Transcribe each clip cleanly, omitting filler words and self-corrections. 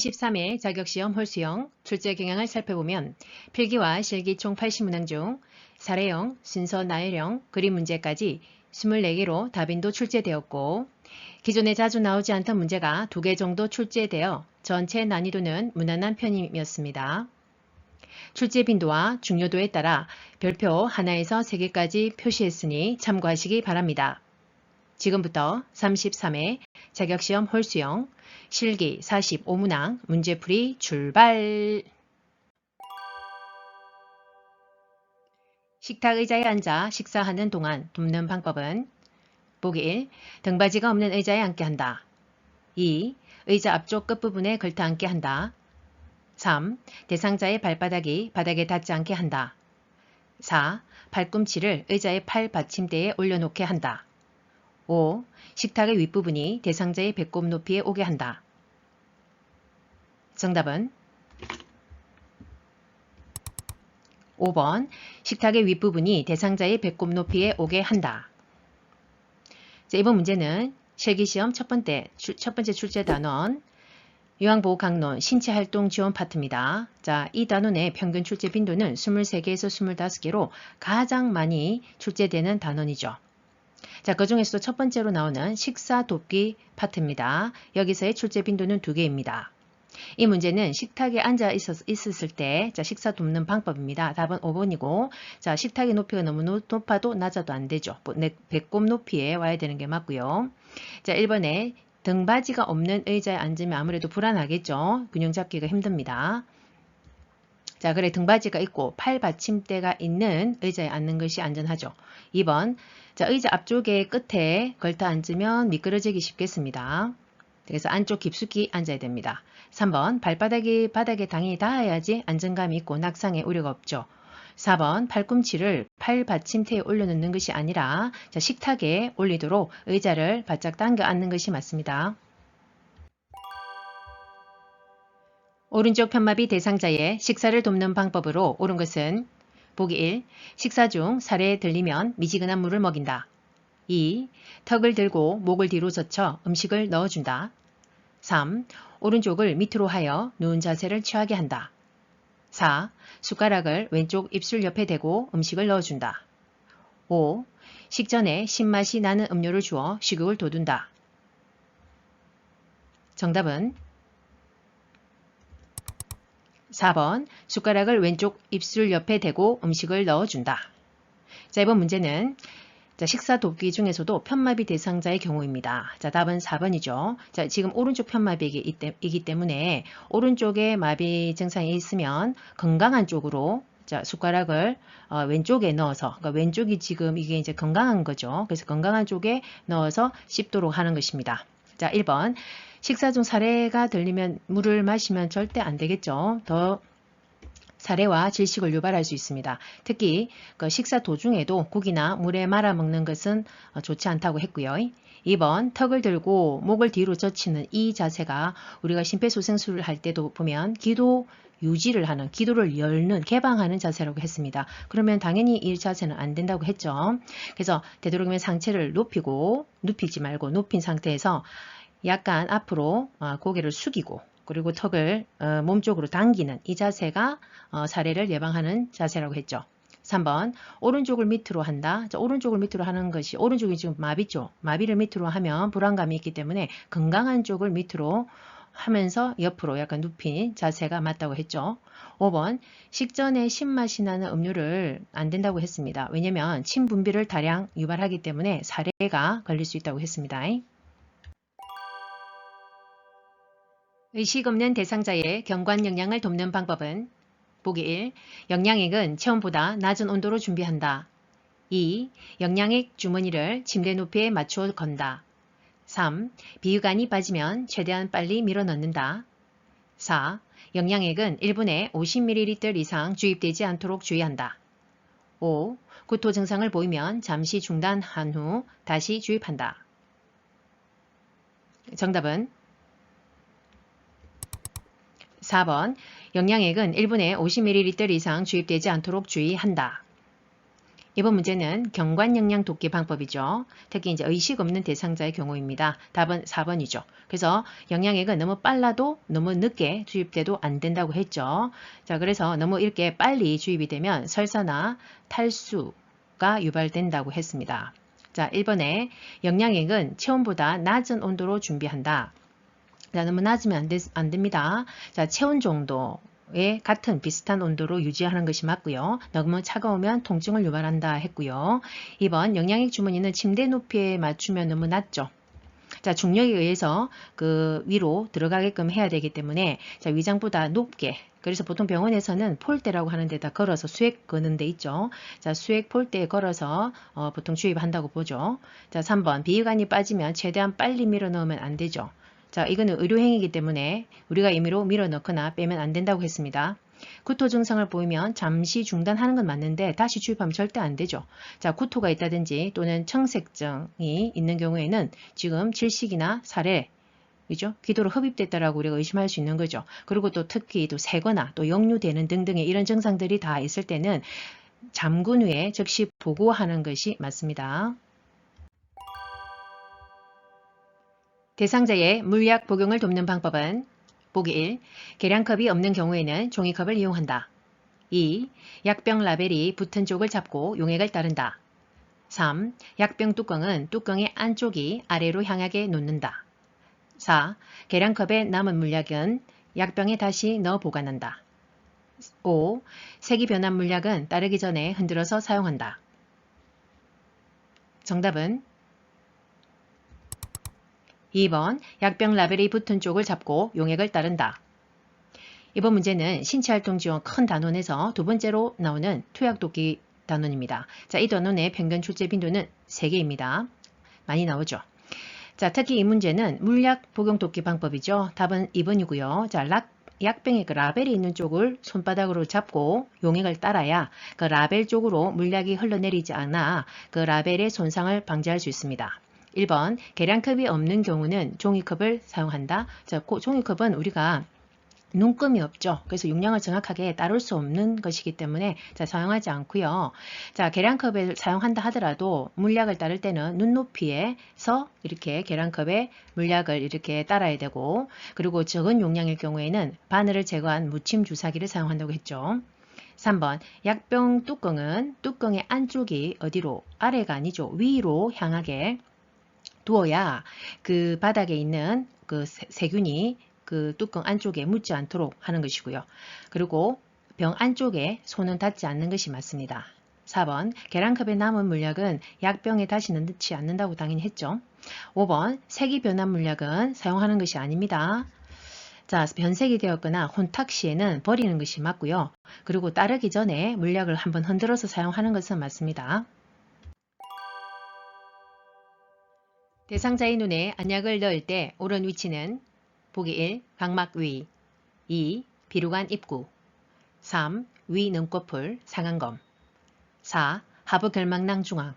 33회 자격시험 홀수형 출제 경향을 살펴보면 필기와 실기 총 80문항 중 사례형, 순서 나열형, 그림 문제까지 24개로 답인도 출제되었고 기존에 자주 나오지 않던 문제가 2개 정도 출제되어 전체 난이도는 무난한 편이었습니다. 출제 빈도와 중요도에 따라 별표 하나에서 3개까지 표시했으니 참고하시기 바랍니다. 지금부터 33회 자격시험 홀수형 실기 45문항 문제풀이 출발! 식탁 의자에 앉아 식사하는 동안 돕는 방법은 보기 1. 등받이가 없는 의자에 앉게 한다. 2. 의자 앞쪽 끝부분에 걸터 앉게 한다. 3. 대상자의 발바닥이 바닥에 닿지 않게 한다. 4. 발꿈치를 의자의 팔 받침대에 올려놓게 한다. 5. 식탁의 윗부분이 대상자의 배꼽 높이에 오게 한다. 정답은 5번 식탁의 윗부분이 대상자의 배꼽 높이에 오게 한다. 자, 이번 문제는 실기시험 첫 번째 출제 단원 요양보호 강론 신체활동 지원 파트입니다. 자, 이 단원의 평균 출제 빈도는 23개에서 25개로 가장 많이 출제되는 단원이죠. 자, 그 중에서도 첫 번째로 나오는 식사 돕기 파트입니다. 여기서의 출제 빈도는 2개입니다. 이 문제는 식탁에 앉아 있었을 때 식사 돕는 방법입니다. 답은 5번이고 자, 식탁의 높이가 너무 높아도 낮아도 안 되죠. 배꼽 높이에 와야 되는 게 맞고요. 자, 1번에 등받이가 없는 의자에 앉으면 아무래도 불안하겠죠. 균형 잡기가 힘듭니다. 자, 그래 등받이가 있고 팔 받침대가 있는 의자에 앉는 것이 안전하죠. 2번 자, 의자 앞쪽에 끝에 걸터 앉으면 미끄러지기 쉽겠습니다. 그래서 안쪽 깊숙이 앉아야 됩니다. 3번 발바닥이 바닥에 당연히 닿아야지 안정감이 있고 낙상의 우려가 없죠. 4번 팔꿈치를 팔 받침대에 올려놓는 것이 아니라 자, 식탁에 올리도록 의자를 바짝 당겨 앉는 것이 맞습니다. 오른쪽 편마비 대상자의 식사를 돕는 방법으로 옳은 것은 보기 1. 식사 중 살에 들리면 미지근한 물을 먹인다. 2. 턱을 들고 목을 뒤로 젖혀 음식을 넣어준다. 3. 오른쪽을 밑으로 하여 누운 자세를 취하게 한다. 4. 숟가락을 왼쪽 입술 옆에 대고 음식을 넣어준다. 5. 식전에 신맛이 나는 음료를 주어 식욕을 돋운다. 정답은 4번 숟가락을 왼쪽 입술 옆에 대고 음식을 넣어준다. 자, 이번 문제는 자, 식사 돕기 중에서도 편마비 대상자의 경우입니다. 자, 답은 4번이죠. 자, 지금 오른쪽 편마비이기 때문에 오른쪽에 마비 증상이 있으면 건강한 쪽으로 자, 숟가락을 왼쪽에 넣어서 그러니까 왼쪽이 지금 이게 이제 건강한 거죠. 그래서 건강한 쪽에 넣어서 씹도록 하는 것입니다. 자, 1번 식사 중 사례가 들리면 물을 마시면 절대 안 되겠죠. 더 사례와 질식을 유발할 수 있습니다. 특히 그 식사 도중에도 국이나 물에 말아 먹는 것은 좋지 않다고 했고요. 2번 턱을 들고 목을 뒤로 젖히는 이 자세가 우리가 심폐소생술을 할 때도 보면 기도 유지를 하는, 기도를 열는, 개방하는 자세라고 했습니다. 그러면 당연히 이 자세는 안 된다고 했죠. 그래서 되도록이면 상체를 높이고 눕히지 말고 높인 상태에서 약간 앞으로 고개를 숙이고 그리고 턱을 몸쪽으로 당기는 이 자세가 사례를 예방하는 자세라고 했죠. 3번 오른쪽을 밑으로 한다. 자, 오른쪽을 밑으로 하는 것이 오른쪽이 지금 마비죠. 마비를 밑으로 하면 불안감이 있기 때문에 건강한 쪽을 밑으로 하면서 옆으로 약간 눕힌 자세가 맞다고 했죠. 5번 식전에 신맛이 나는 음료를 안 된다고 했습니다. 왜냐하면 침 분비를 다량 유발하기 때문에 사례가 걸릴 수 있다고 했습니다. 의식 없는 대상자의 경관 영양을 돕는 방법은 보기 1. 영양액은 체온보다 낮은 온도로 준비한다. 2. 영양액 주머니를 침대 높이에 맞추어 건다. 3. 비유간이 빠지면 최대한 빨리 밀어 넣는다. 4. 영양액은 1분에 50ml 이상 주입되지 않도록 주의한다. 5. 구토 증상을 보이면 잠시 중단한 후 다시 주입한다. 정답은 4번 영양액은 1분에 50ml 이상 주입되지 않도록 주의한다. 이번 문제는 경관 영양 돕기 방법이죠. 특히 이제 의식 없는 대상자의 경우입니다. 답은 4번이죠. 그래서 영양액은 너무 빨라도 너무 늦게 주입돼도 안 된다고 했죠. 자, 그래서 너무 이렇게 빨리 주입이 되면 설사나 탈수가 유발된다고 했습니다. 자, 1번에 영양액은 체온보다 낮은 온도로 준비한다. 자, 너무 낮으면 안 됩니다. 자, 체온 정도의 같은 비슷한 온도로 유지하는 것이 맞고요. 너무 차가우면 통증을 유발한다 했고요. 2번 영양액 주머니는 침대 높이에 맞추면 너무 낮죠. 자, 중력에 의해서 그 위로 들어가게끔 해야 되기 때문에 자, 위장보다 높게, 그래서 보통 병원에서는 폴대라고 하는 데다 걸어서 수액 거는 데 있죠. 자, 수액 폴대에 걸어서 보통 주입한다고 보죠. 자, 3번 비위관이 빠지면 최대한 빨리 밀어 넣으면 안 되죠. 자, 이거는 의료행위이기 때문에 우리가 임의로 밀어 넣거나 빼면 안 된다고 했습니다. 구토 증상을 보이면 잠시 중단하는 건 맞는데 다시 주입하면 절대 안 되죠. 자, 구토가 있다든지 또는 청색증이 있는 경우에는 지금 질식이나 살해, 그죠? 기도로 흡입됐다라고 우리가 의심할 수 있는 거죠. 그리고 또 특히 또 새거나 또 역류되는 등등의 이런 증상들이 다 있을 때는 잠근 후에 즉시 보고하는 것이 맞습니다. 대상자의 물약 복용을 돕는 방법은 보기 1. 계량컵이 없는 경우에는 종이컵을 이용한다. 2. 약병 라벨이 붙은 쪽을 잡고 용액을 따른다. 3. 약병 뚜껑은 뚜껑의 안쪽이 아래로 향하게 놓는다. 4. 계량컵에 남은 물약은 약병에 다시 넣어 보관한다. 5. 색이 변한 물약은 따르기 전에 흔들어서 사용한다. 정답은 2번 약병 라벨이 붙은 쪽을 잡고 용액을 따른다. 이번 문제는 신체활동 지원 큰 단원에서 두 번째로 나오는 투약독기 단원입니다. 자, 이 단원의 평균 출제 빈도는 3개입니다. 많이 나오죠. 자, 특히 이 문제는 물약 복용 돕기 방법이죠. 답은 2번이고요. 자, 약병의 그 라벨이 있는 쪽을 손바닥으로 잡고 용액을 따라야 그 라벨 쪽으로 물약이 흘러내리지 않아 그 라벨의 손상을 방지할 수 있습니다. 1번 계량컵이 없는 경우는 종이컵을 사용한다. 자, 종이컵은 우리가 눈금이 없죠. 그래서 용량을 정확하게 따를 수 없는 것이기 때문에 자, 사용하지 않고요. 자, 계량컵을 사용한다 하더라도 물약을 따를 때는 눈높이에서 이렇게 계량컵에 물약을 이렇게 따라야 되고, 그리고 적은 용량일 경우에는 바늘을 제거한 무침 주사기를 사용한다고 했죠. 3번 약병 뚜껑은 뚜껑의 안쪽이 어디로, 아래가 아니죠. 위로 향하게 두어야 그 바닥에 있는 그 세균이 그 뚜껑 안쪽에 묻지 않도록 하는 것이고요. 그리고 병 안쪽에 손은 닿지 않는 것이 맞습니다. 4번 계량컵에 남은 물약은 약병에 다시는 넣지 않는다고 당연히 했죠. 5번 색이 변한 물약은 사용하는 것이 아닙니다. 자, 변색이 되었거나 혼탁 시에는 버리는 것이 맞고요. 그리고 따르기 전에 물약을 한번 흔들어서 사용하는 것은 맞습니다. 대상자의 눈에 안약을 넣을 때 옳은 위치는 보기 1. 각막 위, 2. 비루관 입구, 3. 위 눈꺼풀 상안검, 4. 하부 결막낭 중앙,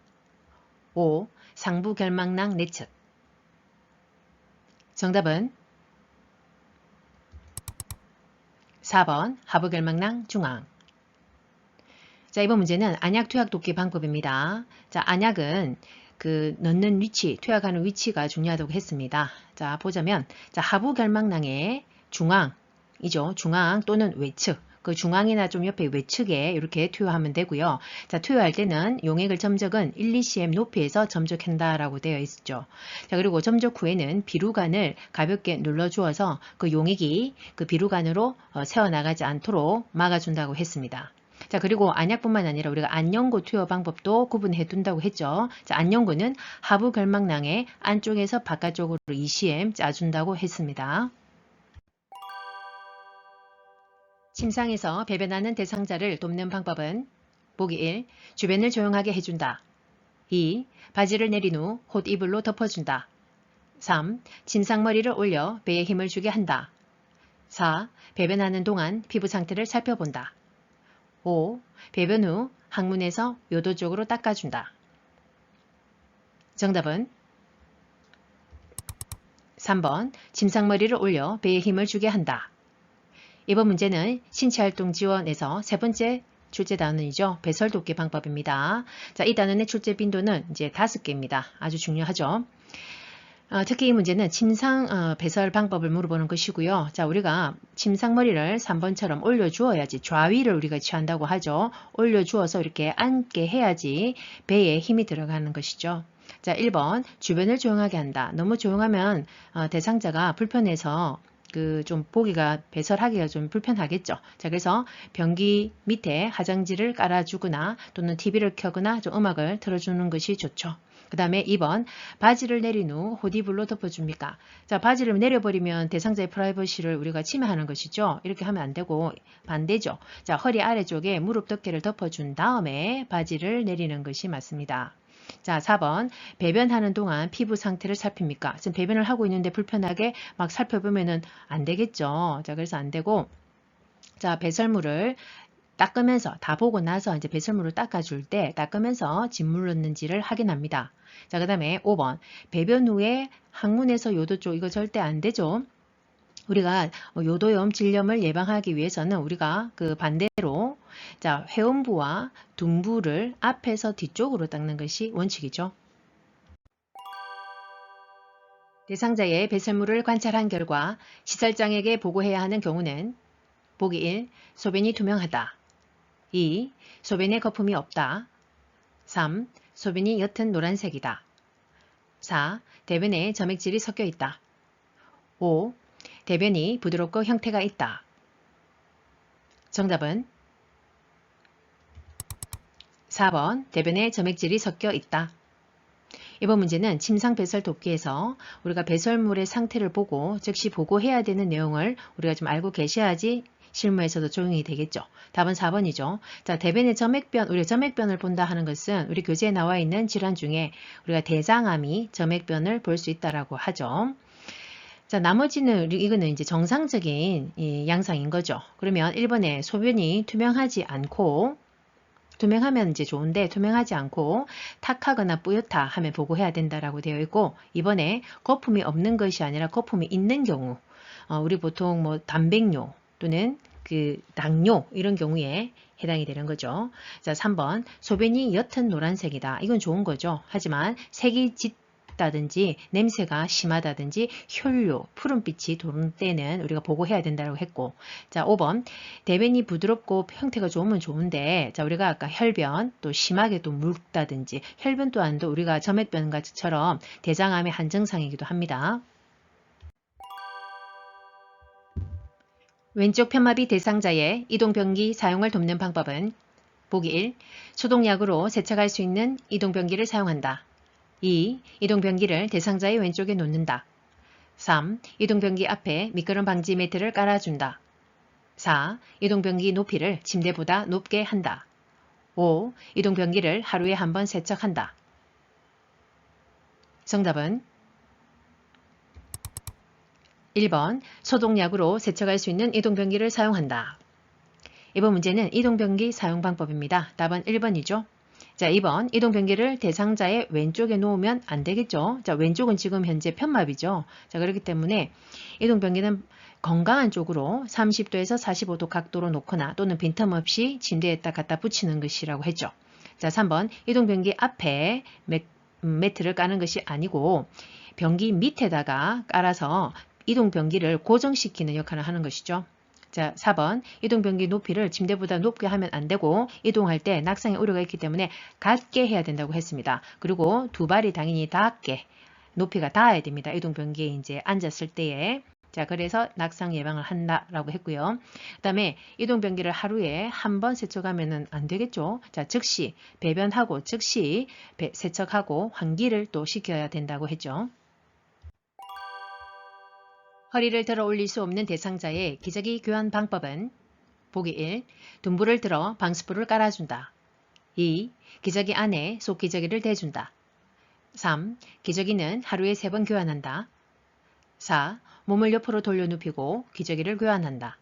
5. 상부 결막낭 내측. 정답은 4번 하부 결막낭 중앙. 자, 이번 문제는 안약 투약 돕기 방법입니다. 자, 안약은 그 넣는 위치, 투약하는 위치가 중요하다고 했습니다. 자, 보자면 자, 하부 결막낭의 중앙이죠. 중앙 또는 외측. 그 중앙이나 좀 옆에 외측에 이렇게 투여하면 되고요. 자, 투여할 때는 용액을 점적은 1, 2cm 높이에서 점적한다라고 되어 있죠. 자, 그리고 점적 후에는 비루관을 가볍게 눌러주어서 그 용액이 그 비루관으로 새어나가지 않도록 막아준다고 했습니다. 자, 그리고 안약뿐만 아니라 우리가 안연고 투여 방법도 구분해 둔다고 했죠. 자, 안연고는 하부 결막낭의 안쪽에서 바깥쪽으로 2cm 짜준다고 했습니다. 침상에서 배변하는 대상자를 돕는 방법은 보기 1. 주변을 조용하게 해준다. 2. 바지를 내린 후 콧이불로 덮어준다. 3. 침상머리를 올려 배에 힘을 주게 한다. 4. 배변하는 동안 피부 상태를 살펴본다. 5. 배변 후 항문에서 요도 쪽으로 닦아준다. 정답은 3번 침상머리를 올려 배에 힘을 주게 한다. 이번 문제는 신체활동 지원에서 세 번째 출제 단원이죠. 배설 돕기 방법입니다. 자, 이 단원의 출제 빈도는 이제 5개입니다. 아주 중요하죠. 특히 이 문제는 침상 배설 방법을 물어보는 것이고요. 자, 우리가 침상머리를 3번처럼 올려주어야지 좌위를 우리가 취한다고 하죠. 올려주어서 이렇게 앉게 해야지 배에 힘이 들어가는 것이죠. 자, 1번 주변을 조용하게 한다. 너무 조용하면 대상자가 불편해서 좀 보기가 배설하기가 좀 불편하겠죠. 자, 그래서 변기 밑에 화장지를 깔아주거나 또는 TV를 켜거나 좀 음악을 틀어주는 것이 좋죠. 그 다음에 2번 바지를 내린 후 호디블로 덮어줍니까? 자, 바지를 내려버리면 대상자의 프라이버시를 우리가 침해하는 것이죠. 이렇게 하면 안 되고 반대죠. 자, 허리 아래쪽에 무릎 덮개를 덮어준 다음에 바지를 내리는 것이 맞습니다. 자, 4번 배변하는 동안 피부 상태를 살핍니까? 지금 배변을 하고 있는데 불편하게 막 살펴보면은 안 되겠죠. 자, 그래서 안 되고 자, 배설물을 닦으면서 다 보고 나서 이제 배설물을 닦아줄 때 닦으면서 진물 넣는지를 확인합니다. 자, 그 다음에 5번 배변 후에 항문에서 요도 쪽 이거 절대 안 되죠. 우리가 요도염, 질염을 예방하기 위해서는 우리가 그 반대로 자, 회음부와 둔부를 앞에서 뒤쪽으로 닦는 것이 원칙이죠. 대상자의 배설물을 관찰한 결과 시설장에게 보고해야 하는 경우는 보기 1. 소변이 투명하다. 2. 소변에 거품이 없다. 3. 소변이 옅은 노란색이다. 4. 대변에 점액질이 섞여 있다. 5. 대변이 부드럽고 형태가 있다. 정답은 4번 대변에 점액질이 섞여 있다. 이번 문제는 침상 배설 돕기에서 우리가 배설물의 상태를 보고 즉시 보고해야 되는 내용을 우리가 좀 알고 계셔야지 실무에서도 적용이 되겠죠. 답은 4번이죠. 자, 대변의 점액변, 우리가 점액변을 본다 하는 것은 우리 교재에 나와 있는 질환 중에 우리가 대장암이 점액변을 볼 수 있다라고 하죠. 자, 나머지는 이거는 이제 정상적인 양상인 거죠. 그러면 1번에 소변이 투명하지 않고 투명하면 이제 좋은데 투명하지 않고 탁하거나 뿌옇다 하면 보고해야 된다라고 되어 있고 2번에 거품이 없는 것이 아니라 거품이 있는 경우 우리 보통 뭐 단백뇨 또는 그 당뇨 이런 경우에 해당이 되는 거죠. 자, 3번 소변이 옅은 노란색이다. 이건 좋은 거죠. 하지만 색이 짙다든지 냄새가 심하다든지 혈뇨, 푸른빛이 도는 때는 우리가 보고해야 된다고 했고 자, 5번 대변이 부드럽고 형태가 좋으면 좋은데 자, 우리가 아까 혈변 또 심하게 또 묽다든지 혈변 또한도 우리가 점액변 같이처럼 대장암의 한 증상이기도 합니다. 왼쪽 편마비 대상자의 이동변기 사용을 돕는 방법은 보기 1. 소독약으로 세척할 수 있는 이동변기를 사용한다. 2. 이동변기를 대상자의 왼쪽에 놓는다. 3. 이동변기 앞에 미끄럼 방지 매트를 깔아준다. 4. 이동변기 높이를 침대보다 높게 한다. 5. 이동변기를 하루에 한 번 세척한다. 정답은 1번 소독약으로 세척할 수 있는 이동변기를 사용한다. 이번 문제는 이동변기 사용 방법입니다. 답은 1번이죠. 자, 2번 이동변기를 대상자의 왼쪽에 놓으면 안 되겠죠. 자, 왼쪽은 지금 현재 편마비죠. 자, 그렇기 때문에 이동변기는 건강한 쪽으로 30도에서 45도 각도로 놓거나 또는 빈틈없이 침대에다 갖다 붙이는 것이라고 했죠. 자, 3번 이동변기 앞에 매트를 까는 것이 아니고 변기 밑에다가 깔아서 이동변기를 고정시키는 역할을 하는 것이죠. 자, 4번 이동변기 높이를 침대보다 높게 하면 안 되고 이동할 때 낙상의 우려가 있기 때문에 같게 해야 된다고 했습니다. 그리고 두 발이 당연히 닿게 높이가 닿아야 됩니다. 이동변기에 이제 앉았을 때에 자, 그래서 낙상 예방을 한다라고 했고요. 그 다음에 이동변기를 하루에 한 번 세척하면 안 되겠죠. 자, 즉시 배변하고 즉시 세척하고 환기를 또 시켜야 된다고 했죠. 허리를 들어 올릴 수 없는 대상자의 기저귀 교환 방법은 보기 1. 둔부를 들어 방수포를 깔아준다. 2. 기저귀 안에 속기저귀를 대준다. 3. 기저귀는 하루에 3번 교환한다. 4. 몸을 옆으로 돌려 눕히고 기저귀를 교환한다.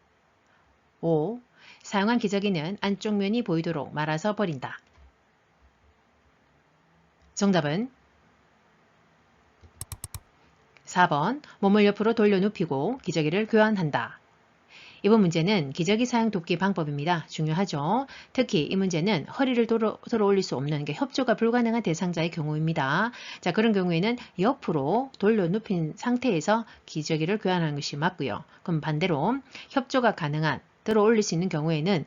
5. 사용한 기저귀는 안쪽 면이 보이도록 말아서 버린다. 정답은 4번 몸을 옆으로 돌려 눕히고 기저귀를 교환한다. 이번 문제는 기저귀 사용 돕기 방법입니다. 중요하죠. 특히 이 문제는 허리를 들어 올릴 수 없는 협조가 불가능한 대상자의 경우입니다. 자, 그런 경우에는 옆으로 돌려 눕힌 상태에서 기저귀를 교환하는 것이 맞고요. 그럼 반대로 협조가 가능한 들어 올릴 수 있는 경우에는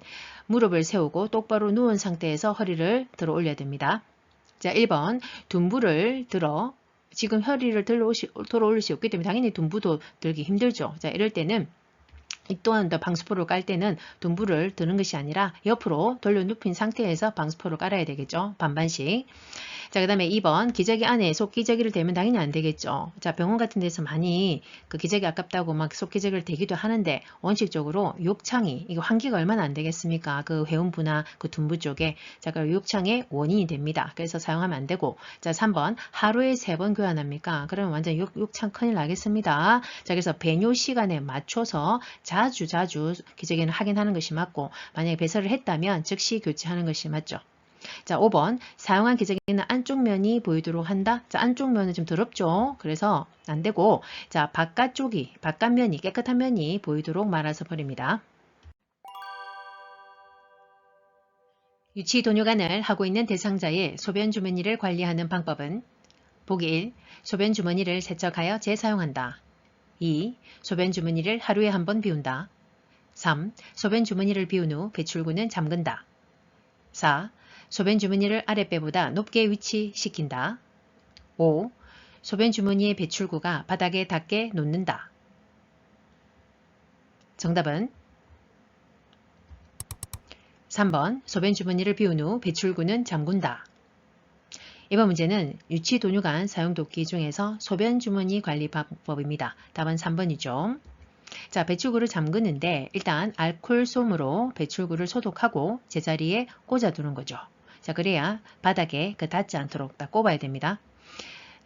무릎을 세우고 똑바로 누운 상태에서 허리를 들어 올려야 됩니다. 자, 1번 둔부를 들어 지금 허리를 들어 올릴 수 없기 때문에 당연히 둔부도 들기 힘들죠. 자, 이럴 때는 이 또한 방수포를 깔 때는 둔부를 드는 것이 아니라 옆으로 돌려 눕힌 상태에서 방수포를 깔아야 되겠죠. 반반씩. 자, 그 다음에 2번 기저귀 안에 속기저귀를 대면 당연히 안 되겠죠. 자, 병원 같은 데서 많이 그 기저귀 아깝다고 막 속기저귀를 대기도 하는데 원칙적으로 욕창이 이거 환기가 얼마나 안 되겠습니까? 그 회음부나 그 둔부 쪽에. 자, 그 욕창의 원인이 됩니다. 그래서 사용하면 안 되고. 자, 3번 하루에 3번 교환합니까? 그러면 완전 욕창 큰일 나겠습니다. 자, 그래서 배뇨 시간에 맞춰서 자주 기저귀는 확인하는 것이 맞고 만약에 배설을 했다면 즉시 교체하는 것이 맞죠. 자, 5번 사용한 기저귀는 안쪽 면이 보이도록 한다. 자, 안쪽 면은 좀 더럽죠. 그래서 안 되고 자, 바깥면이 깨끗한 면이 보이도록 말아서 버립니다. 유치 돈요관을 하고 있는 대상자의 소변 주머니를 관리하는 방법은 보기 1. 소변 주머니를 세척하여 재사용한다. 2. 소변 주머니를 하루에 한 번 비운다. 3. 소변 주머니를 비운 후 배출구는 잠근다. 4. 소변 주머니를 아랫배보다 높게 위치시킨다. 5. 소변 주머니의 배출구가 바닥에 닿게 놓는다. 정답은 3번 소변 주머니를 비운 후 배출구는 잠근다. 이번 문제는 유치 돈요관 사용 돕기 중에서 소변 주머니 관리 방법입니다. 답은 3번이죠. 자, 배출구를 잠그는데 일단 알코올 솜으로 배출구를 소독하고 제자리에 꽂아두는 거죠. 자, 그래야 바닥에 닿지 않도록 딱 꼽아야 됩니다.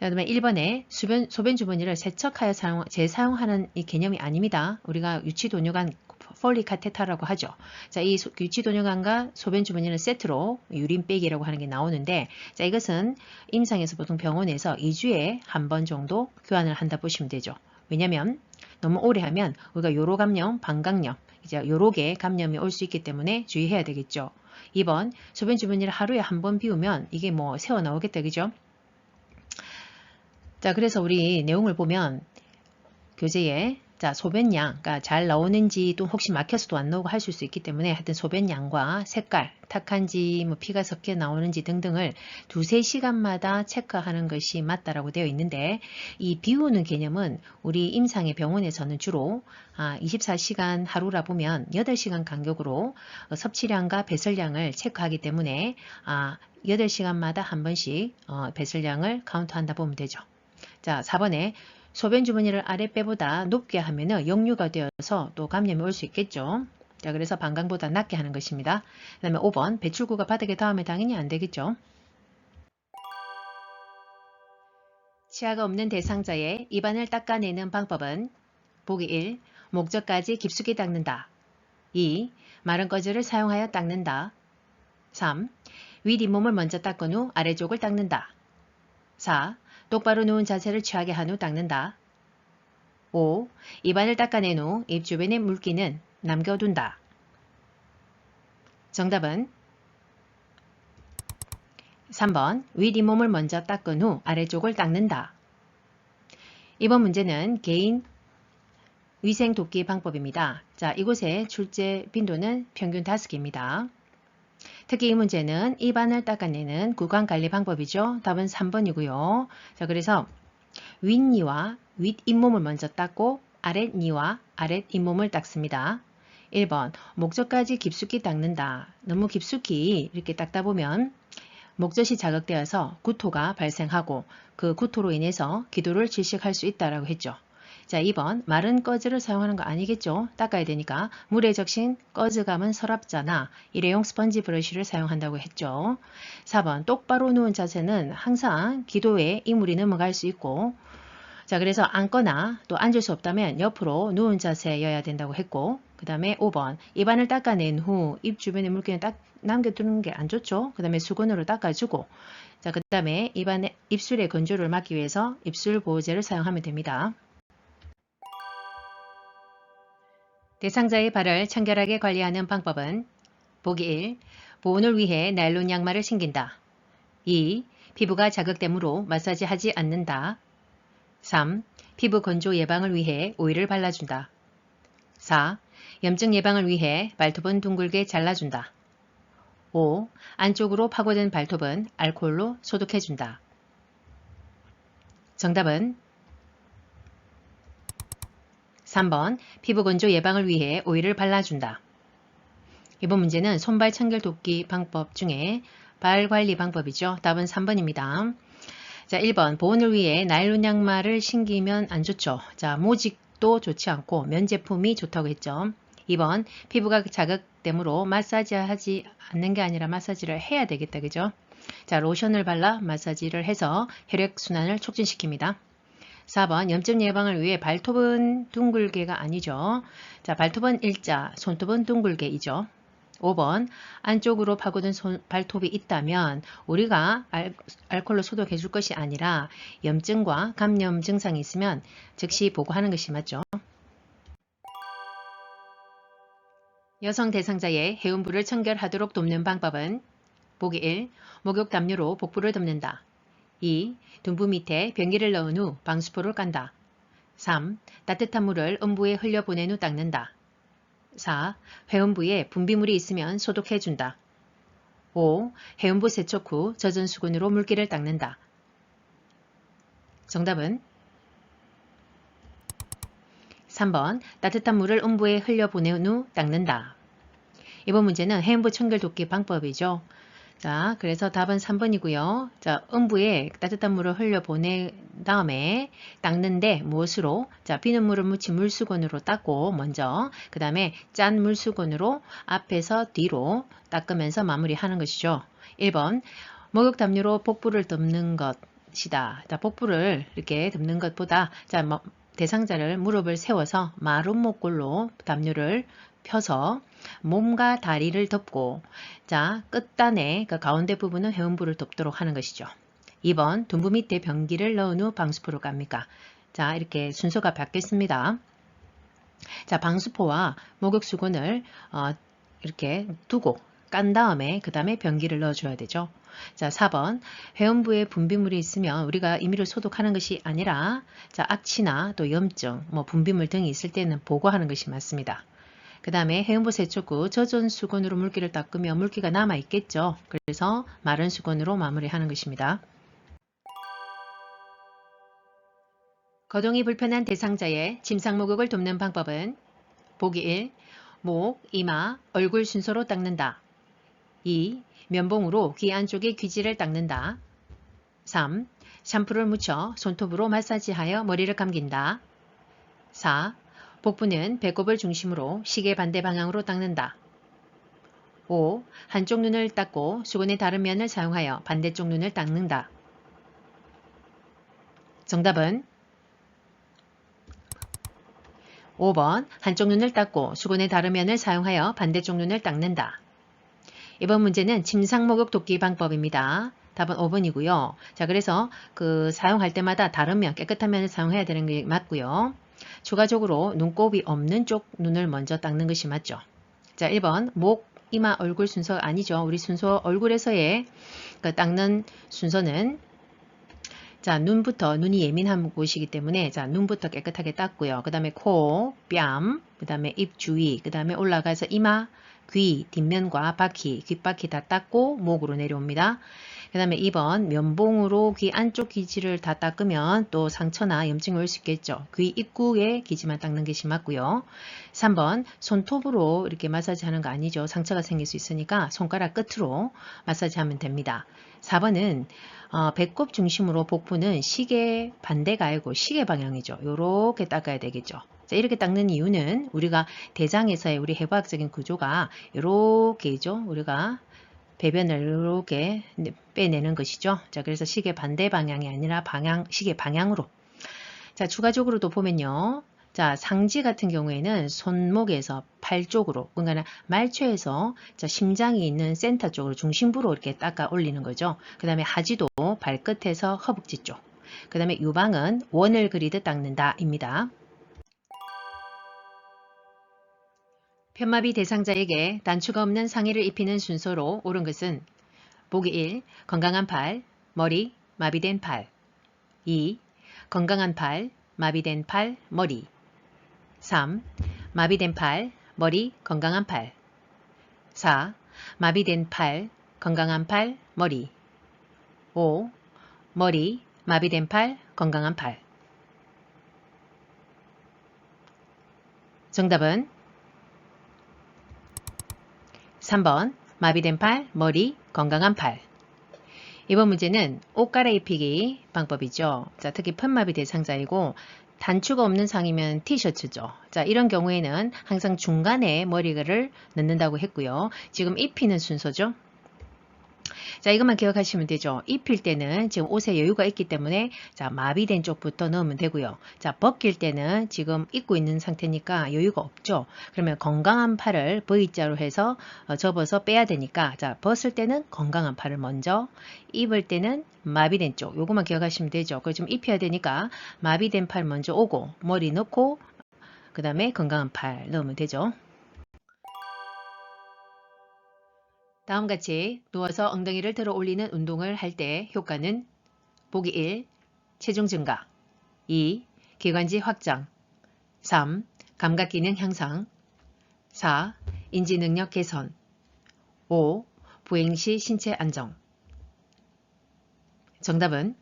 그 다음에 1번에 소변 주머니를 세척하여 재사용하는 이 개념이 아닙니다. 우리가 유치돈요관 폴리 카테타라고 하죠. 자, 이 유치돈요관과 소변 주머니는 세트로 유린백이라고 하는 게 나오는데, 자, 이것은 임상에서 보통 병원에서 2주에 한 번 정도 교환을 한다 보시면 되죠. 왜냐면 너무 오래 하면 우리가 요로감염, 방광염, 이제 요로계 감염이 올 수 있기 때문에 주의해야 되겠죠. 2번 소변 주머니를 하루에 한 번 비우면 이게 뭐 새어 나오겠다, 그죠? 자, 그래서 우리 내용을 보면 교재에 자, 소변양, 그러니까 잘 나오는지 또 혹시 막혀서도 안 나오고 하실 수 있기 때문에 하여튼 소변양과 색깔, 탁한지 뭐 피가 섞여 나오는지 등등을 2-3시간마다 체크하는 것이 맞다라고 되어 있는데 이 비우는 개념은 우리 임상의 병원에서는 주로 24시간 하루라 보면 8시간 간격으로 섭취량과 배설량을 체크하기 때문에 8시간마다 한 번씩 배설량을 카운트한다 보면 되죠. 자, 4번에 소변 주머니를 아랫배보다 높게 하면 역류가 되어서 또 감염이 올 수 있겠죠. 자, 그래서 방광보다 낮게 하는 것입니다. 그 다음에 5번 배출구가 바닥에 닿으면 당연히 안 되겠죠. 치아가 없는 대상자의 입안을 닦아내는 방법은 보기 1. 목젖까지 깊숙이 닦는다. 2. 마른 꺼즈를 사용하여 닦는다. 3. 윗잇몸을 먼저 닦은 후 아래쪽을 닦는다. 4. 똑바로 누운 자세를 취하게 한 후 닦는다. 5. 입안을 닦아낸 후 입 주변의 물기는 남겨둔다. 정답은 3번 윗잇몸을 먼저 닦은 후 아래쪽을 닦는다. 이번 문제는 개인 위생 돕기 방법입니다. 자, 이곳의 출제 빈도는 평균 5개입니다. 특히 이 문제는 입안을 닦아내는 구강관리 방법이죠. 답은 3번이고요. 자, 그래서 윗니와 윗잇몸을 먼저 닦고 아랫니와 아랫잇몸을 닦습니다. 1번 목젖까지 깊숙이 닦는다. 너무 깊숙이 이렇게 닦다 보면 목젖이 자극되어서 구토가 발생하고 그 구토로 인해서 기도를 질식할 수 있다고 했죠. 자, 2번 마른 꺼즈를 사용하는 거 아니겠죠? 닦아야 되니까 물에 적신 꺼즈감은 서랍자나 일회용 스펀지 브러쉬를 사용한다고 했죠. 4번 똑바로 누운 자세는 항상 기도에 이물이 넘어갈 수 있고 자, 그래서 앉거나 또 앉을 수 없다면 옆으로 누운 자세여야 된다고 했고 그 다음에 5번 입안을 닦아낸 후 입 주변에 물기는 남겨두는 게 안 좋죠. 그 다음에 수건으로 닦아주고 자, 그 다음에 입술의 건조를 막기 위해서 입술 보호제를 사용하면 됩니다. 대상자의 발을 청결하게 관리하는 방법은 보기 1. 보온을 위해 나일론 양말을 신긴다. 2. 피부가 자극되므로 마사지하지 않는다. 3. 피부 건조 예방을 위해 오일을 발라준다. 4. 염증 예방을 위해 발톱은 둥글게 잘라준다. 5. 안쪽으로 파고든 발톱은 알코올로 소독해준다. 정답은 3번 피부 건조 예방을 위해 오일을 발라준다. 이번 문제는 손발 청결 돕기 방법 중에 발 관리 방법이죠. 답은 3번입니다. 자, 1번 보온을 위해 나일론 양말을 신기면 안 좋죠. 자, 모직도 좋지 않고 면 제품이 좋다고 했죠. 2번 피부가 자극되므로 마사지하지 않는 게 아니라 마사지를 해야 되겠다. 그죠? 자, 로션을 발라 마사지를 해서 혈액순환을 촉진시킵니다. 4번 염증 예방을 위해 발톱은 둥글게가 아니죠. 자, 발톱은 일자, 손톱은 둥글게이죠. 5번 안쪽으로 파고든 발톱이 있다면 우리가 알코올로 소독해 줄 것이 아니라 염증과 감염 증상이 있으면 즉시 보고하는 것이 맞죠. 여성 대상자의 해운부를 청결하도록 돕는 방법은 보기 1. 목욕 담요로 복부를 덮는다. 2. 둔부 밑에 변기를 넣은 후 방수포를 깐다. 3. 따뜻한 물을 음부에 흘려보낸 후 닦는다. 4. 회음부에 분비물이 있으면 소독해준다. 5. 회음부 세척 후 젖은 수건으로 물기를 닦는다. 정답은 3번 따뜻한 물을 음부에 흘려보낸 후 닦는다. 이번 문제는 해음부 청결 돕기 방법이죠. 자, 그래서 답은 3번이고요. 자, 음부에 따뜻한 물을 흘려보낸 다음에 닦는데 무엇으로? 자, 비눗물을 묻힌 물수건으로 닦고 먼저 그 다음에 짠 물수건으로 앞에서 뒤로 닦으면서 마무리하는 것이죠. 1번 목욕 담요로 복부를 덮는 것이다. 자, 복부를 이렇게 덮는 것보다 자, 대상자를 무릎을 세워서 마른 목골로 담요를 펴서 몸과 다리를 덮고 자 끝단에 그 가운데 부분은 회음부를 덮도록 하는 것이죠. 2번 둔부 밑에 변기를 넣은 후 방수포로 깝니까? 자 이렇게 순서가 바뀌었습니다. 자 방수포와 목욕수건을 이렇게 두고 깐 다음에 그 다음에 변기를 넣어줘야 되죠. 자 4번 회음부에 분비물이 있으면 우리가 임의로 소독하는 것이 아니라 자 악취나 또 염증, 분비물 등이 있을 때는 보고하는 것이 맞습니다. 그 다음에 해음부 세척 후 젖은 수건으로 물기를 닦으면 물기가 남아 있겠죠. 그래서 마른 수건으로 마무리하는 것입니다. 거동이 불편한 대상자의 침상 목욕을 돕는 방법은 보기 1. 목, 이마, 얼굴 순서로 닦는다. 2. 면봉으로 귀 안쪽의 귀지를 닦는다. 3. 샴푸를 묻혀 손톱으로 마사지하여 머리를 감긴다. 4. 복부는 배꼽을 중심으로 시계 반대 방향으로 닦는다. 5. 한쪽 눈을 닦고 수건의 다른 면을 사용하여 반대쪽 눈을 닦는다. 정답은 5번 한쪽 눈을 닦고 수건의 다른 면을 사용하여 반대쪽 눈을 닦는다. 이번 문제는 침상 목욕 돕기 방법입니다. 답은 5번이고요. 자, 그래서 사용할 때마다 다른 면, 깨끗한 면을 사용해야 되는 게 맞고요. 추가적으로 눈곱이 없는 쪽 눈을 먼저 닦는 것이 맞죠. 자, 1번 목, 이마, 얼굴 순서 아니죠. 우리 순서 얼굴에서의 닦는 순서는 자, 눈이 예민한 곳이기 때문에 자, 눈부터 깨끗하게 닦고요. 그 다음에 코, 뺨, 그 다음에 입 주위, 그 다음에 올라가서 이마, 귀, 뒷면과 바퀴, 귓바퀴 다 닦고 목으로 내려옵니다. 그 다음에 2번 면봉으로 귀 안쪽 기지를 다 닦으면 또 상처나 염증이 올 수 있겠죠. 귀 입구의 기지만 닦는 것이 맞고요. 3번 손톱으로 이렇게 마사지하는 거 아니죠. 상처가 생길 수 있으니까 손가락 끝으로 마사지하면 됩니다. 4번은 배꼽 중심으로 복부는 시계 반대가 아니고 시계 방향이죠. 이렇게 닦아야 되겠죠. 자, 이렇게 닦는 이유는 우리가 대장에서의 우리 해부학적인 구조가 이렇게죠. 우리가 배변을 이렇게 빼내는 것이죠. 자, 그래서 시계 반대 방향이 아니라 시계 방향으로. 자, 추가적으로도 보면요. 자, 상지 같은 경우에는 손목에서 팔 쪽으로, 그러니까 말초에서 자, 심장이 있는 센터 쪽으로 중심부로 이렇게 닦아 올리는 거죠. 그 다음에 하지도 발끝에서 허벅지 쪽. 그 다음에 유방은 원을 그리듯 닦는다 입니다. 편마비 대상자에게 단추가 없는 상의를 입히는 순서로 옳은 것은 보기 1. 건강한 팔, 머리, 마비된 팔. 2. 건강한 팔, 마비된 팔, 머리. 3. 마비된 팔, 머리, 건강한 팔. 4. 마비된 팔, 건강한 팔, 머리. 5. 머리, 마비된 팔, 건강한 팔. 정답은 3번 마비된 팔, 머리, 건강한 팔. 이번 문제는 옷 갈아입히기 방법이죠. 자, 특히 편마비 대상자이고 단추가 없는 상이면 티셔츠죠. 자, 이런 경우에는 항상 중간에 머리를 넣는다고 했고요. 지금 입히는 순서죠. 자, 이것만 기억하시면 되죠. 입힐 때는 지금 옷에 여유가 있기 때문에 자, 마비된 쪽부터 넣으면 되고요. 자, 벗길 때는 지금 입고 있는 상태니까 여유가 없죠. 그러면 건강한 팔을 V자로 해서 접어서 빼야 되니까 자, 벗을 때는 건강한 팔을 먼저, 입을 때는 마비된 쪽. 요것만 기억하시면 되죠. 그걸 좀 입혀야 되니까 마비된 팔 먼저 오고 머리 넣고 그 다음에 건강한 팔 넣으면 되죠. 다음같이 누워서 엉덩이를 들어 올리는 운동을 할 때 효과는 보기 1. 체중 증가 2. 기관지 확장 3. 감각기능 향상 4. 인지능력 개선 5. 보행시 신체 안정. 정답은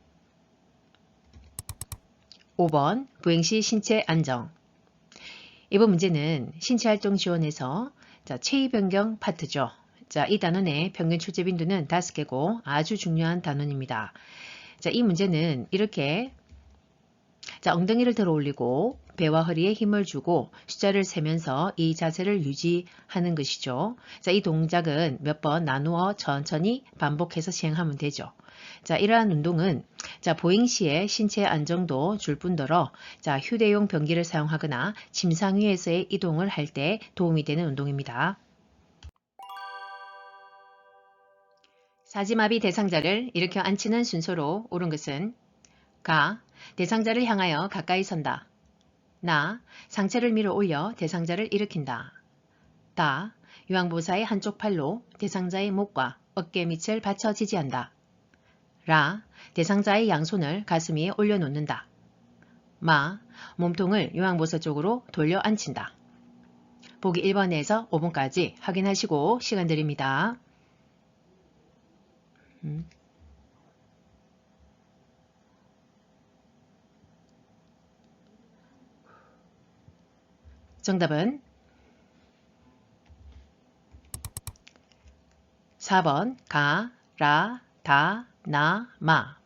5번 보행시 신체 안정. 이번 문제는 신체활동 지원에서 체위 변경 파트죠. 자, 이 단원의 평균 출제 빈도는 5개고 아주 중요한 단원입니다. 자, 이 문제는 이렇게 엉덩이를 들어 올리고 배와 허리에 힘을 주고 숫자를 세면서 이 자세를 유지하는 것이죠. 자, 이 동작은 몇 번 나누어 천천히 반복해서 시행하면 되죠. 자, 이러한 운동은 보행 시에 신체 안정도 줄 뿐더러 휴대용 변기를 사용하거나 침상 위에서의 이동을 할 때 도움이 되는 운동입니다. 사지마비 대상자를 일으켜 앉히는 순서로 옳은 것은 가. 대상자를 향하여 가까이 선다. 나. 상체를 밀어 올려 대상자를 일으킨다. 다. 유황보사의 한쪽 팔로 대상자의 목과 어깨 밑을 받쳐 지지한다. 라. 대상자의 양손을 가슴 위에 올려놓는다. 마. 몸통을 유황보사 쪽으로 돌려 앉힌다. 보기 1번에서 5번까지 확인하시고 시간 드립니다. 정답은 4번 가, 라, 다, 나, 마.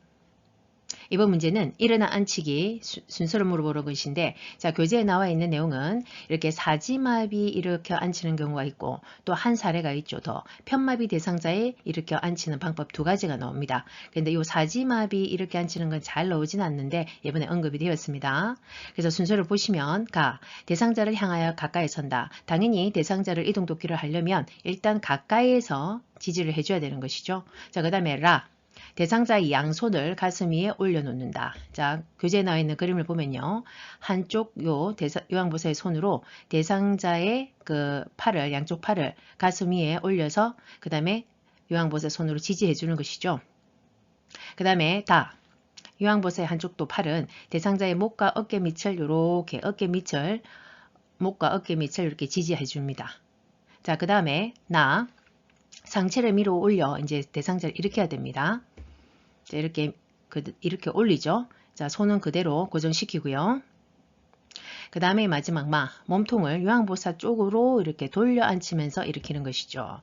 이번 문제는 일어나 앉히기 순서를 물어보는 것인데 교재에 나와 있는 내용은 이렇게 사지마비 일으켜 앉히는 경우가 있고 또 한 사례가 있죠. 더 편마비 대상자에 일으켜 앉히는 방법 2가지가 나옵니다. 그런데 이 사지마비 일으켜 앉히는 건 잘 나오진 않는데 이번에 언급이 되었습니다. 그래서 순서를 보시면 가, 대상자를 향하여 가까이 선다. 당연히 대상자를 이동도끼를 하려면 일단 가까이에서 지지를 해줘야 되는 것이죠. 자, 그 다음에 라, 대상자의 양손을 가슴 위에 올려놓는다. 자, 교재에 나와 있는 그림을 보면요. 한쪽 요양보사의 손으로 대상자의 팔을, 양쪽 팔을 가슴 위에 올려서 그 다음에 요양보사의 손으로 지지해 주는 것이죠. 그 다음에 다. 요양보사의 한쪽도 팔은 대상자의 목과 어깨 밑을 이렇게 목과 어깨 밑을 이렇게 지지해 줍니다. 자, 그 다음에 나. 상체를 밀어 올려 이제 대상자를 일으켜야 됩니다. 자, 이렇게 올리죠. 자, 손은 그대로 고정시키고요. 그 다음에 마지막 마, 몸통을 유황보사 쪽으로 이렇게 돌려 앉히면서 일으키는 것이죠.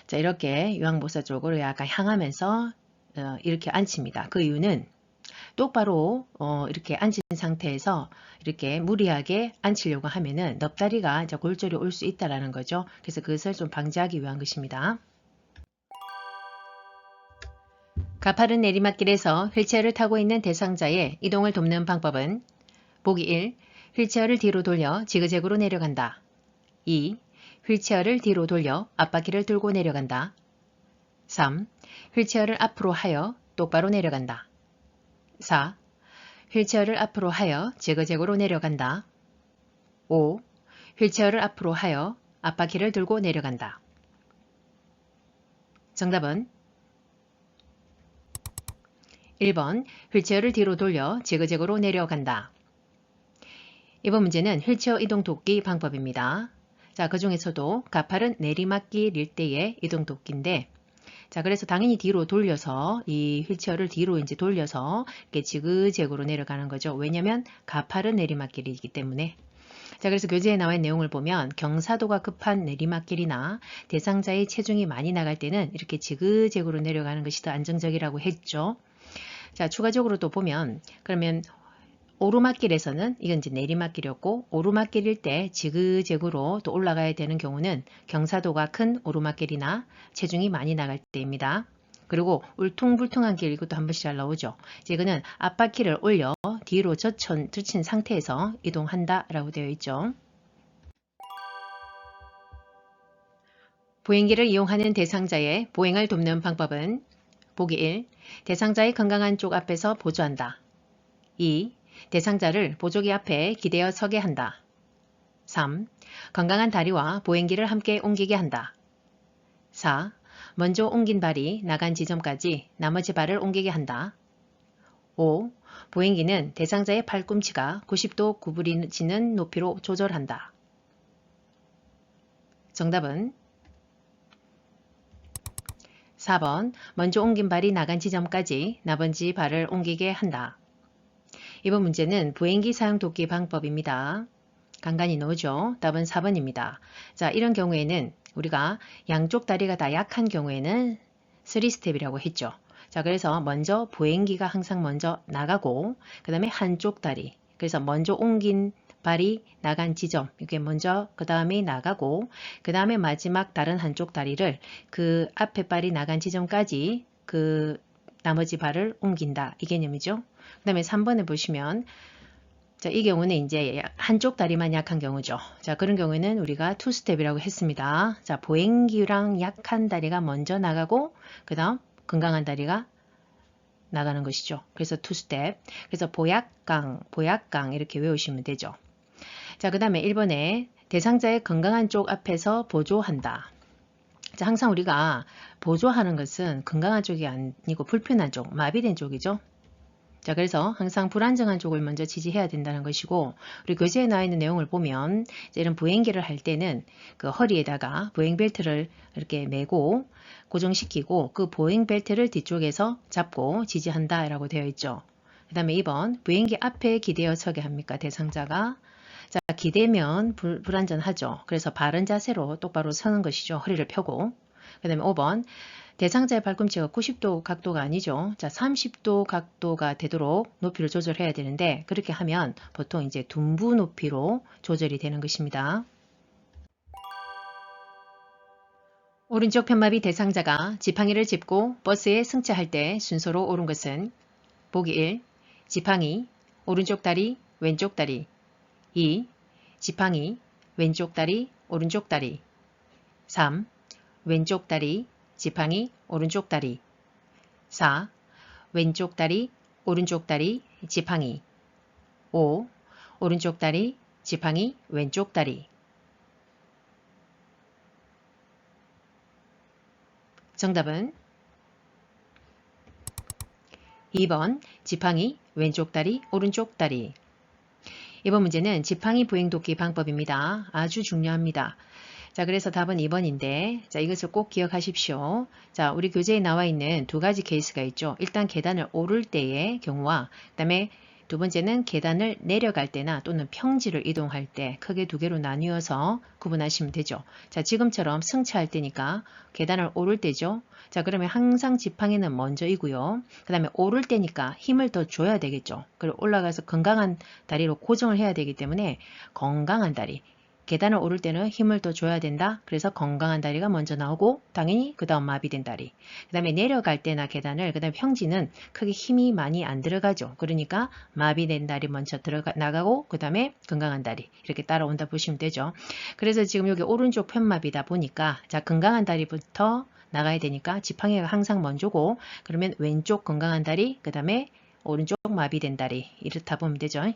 자, 이렇게 유황보사 쪽으로 약간 향하면서 이렇게 앉힙니다. 그 이유는 똑바로 이렇게 앉은 상태에서 이렇게 무리하게 앉히려고 하면은 넙다리가 이제 골절이 올 수 있다라는 거죠. 그래서 그것을 좀 방지하기 위한 것입니다. 가파른 내리막길에서 휠체어를 타고 있는 대상자의 이동을 돕는 방법은 보기 1. 휠체어를 뒤로 돌려 지그재그로 내려간다. 2. 휠체어를 뒤로 돌려 앞바퀴를 들고 내려간다. 3. 휠체어를 앞으로 하여 똑바로 내려간다. 4. 휠체어를 앞으로 하여 지그재그로 내려간다. 5. 휠체어를 앞으로 하여 앞바퀴를 들고 내려간다. 정답은 1번 휠체어를 뒤로 돌려 지그재그로 내려간다. 이번 문제는 휠체어 이동 돕기 방법입니다. 자, 그 중에서도 가팔은 내리막길일 때의 이동 돕기인데, 자, 그래서 당연히 뒤로 돌려서 이 휠체어를 뒤로 이제 돌려서 이렇게 지그재그로 내려가는 거죠. 왜냐면 가팔은 내리막길이기 때문에. 자, 그래서 교재에 나와 있는 내용을 보면 경사도가 급한 내리막길이나 대상자의 체중이 많이 나갈 때는 이렇게 지그재그로 내려가는 것이 더 안정적이라고 했죠. 자, 추가적으로 또 보면 그러면 오르막길에서는 이건 이제 내리막길이었고 오르막길일 때 지그재그로 또 올라가야 되는 경우는 경사도가 큰 오르막길이나 체중이 많이 나갈 때입니다. 그리고 울퉁불퉁한 길 이것도 한 번씩 잘 나오죠. 이거는 앞바퀴를 올려 뒤로 젖힌 상태에서 이동한다 라고 되어 있죠. 보행기를 이용하는 대상자의 보행을 돕는 방법은 보기 1. 대상자의 건강한 쪽 앞에서 보조한다. 2. 대상자를 보조기 앞에 기대어 서게 한다. 3. 건강한 다리와 보행기를 함께 옮기게 한다. 4. 먼저 옮긴 발이 나간 지점까지 나머지 발을 옮기게 한다. 5. 보행기는 대상자의 팔꿈치가 90도 구부리지는 높이로 조절한다. 정답은 4번 먼저 옮긴 발이 나간 지점까지 나머지 발을 옮기게 한다. 이번 문제는 보행기 사용 돕기 방법입니다. 간간히 나오죠. 답은 4번입니다. 자, 이런 경우에는 우리가 양쪽 다리가 다 약한 경우에는 3스텝이라고 했죠. 자, 그래서 먼저 보행기가 항상 먼저 나가고 그 다음에 한쪽 다리, 그래서 먼저 옮긴 발이 나간 지점, 이게 먼저 그 다음에 나가고 그 다음에 마지막 다른 한쪽 다리를 그 앞에 발이 나간 지점까지 그 나머지 발을 옮긴다. 이 개념이죠. 그 다음에 3번에 보시면 자, 이 경우는 이제 한쪽 다리만 약한 경우죠. 자, 그런 경우에는 우리가 투스텝이라고 했습니다. 자, 보행기랑 약한 다리가 먼저 나가고 그 다음 건강한 다리가 나가는 것이죠. 그래서 투스텝. 그래서 보약강 이렇게 외우시면 되죠. 자, 그 다음에 1번에 대상자의 건강한 쪽 앞에서 보조한다. 자, 항상 우리가 보조하는 것은 건강한 쪽이 아니고 불편한 쪽, 마비된 쪽이죠. 자, 그래서 항상 불안정한 쪽을 먼저 지지해야 된다는 것이고, 우리 교재에 나와 있는 내용을 보면 이런 보행기를 할 때는 그 허리에다가 보행벨트를 이렇게 매고 고정시키고 그 보행벨트를 뒤쪽에서 잡고 지지한다 라고 되어 있죠. 그 다음에 2번 보행기 앞에 기대어 서게 합니까? 대상자가. 자, 기대면 불안전하죠. 그래서 바른 자세로 똑바로 서는 것이죠. 허리를 펴고. 그 다음에 5번 대상자의 발꿈치가 90도 각도가 아니죠. 자, 30도 각도가 되도록 높이를 조절해야 되는데 그렇게 하면 보통 이제 둔부 높이로 조절이 되는 것입니다. 오른쪽 편마비 대상자가 지팡이를 짚고 버스에 승차할 때 순서로 옳은 것은 보기 1. 지팡이, 오른쪽 다리, 왼쪽 다리 2. 지팡이, 왼쪽 다리, 오른쪽 다리 3. 왼쪽 다리, 지팡이, 오른쪽 다리 4. 왼쪽 다리, 오른쪽 다리, 지팡이 5. 오른쪽 다리, 지팡이, 왼쪽 다리 정답은 2번 지팡이, 왼쪽 다리, 오른쪽 다리. 이번 문제는 지팡이 보행 돕기 방법입니다. 아주 중요합니다. 자, 그래서 답은 2번인데, 자, 이것을 꼭 기억하십시오. 자, 우리 교재에 나와 있는 두 가지 케이스가 있죠. 일단 계단을 오를 때의 경우와, 그 다음에 두 번째는 계단을 내려갈 때나 또는 평지를 이동할 때 크게 두 개로 나뉘어서 구분하시면 되죠. 자, 지금처럼 승차할 때니까 계단을 오를 때죠. 자, 그러면 항상 지팡이는 먼저이고요. 그 다음에 오를 때니까 힘을 더 줘야 되겠죠. 그리고 올라가서 건강한 다리로 고정을 해야 되기 때문에 건강한 다리. 계단을 오를 때는 힘을 더 줘야 된다. 그래서 건강한 다리가 먼저 나오고 당연히 그 다음 마비된 다리. 그 다음에 내려갈 때나 계단을 그 다음에 평지는 크게 힘이 많이 안 들어가죠. 그러니까 마비된 다리 먼저 나가고 그 다음에 건강한 다리 이렇게 따라온다 보시면 되죠. 그래서 지금 여기 오른쪽 편마비다 보니까 자 건강한 다리부터 나가야 되니까 지팡이가 항상 먼저고 그러면 왼쪽 건강한 다리 그 다음에 오른쪽 마비된 다리 이렇다 보면 되죠.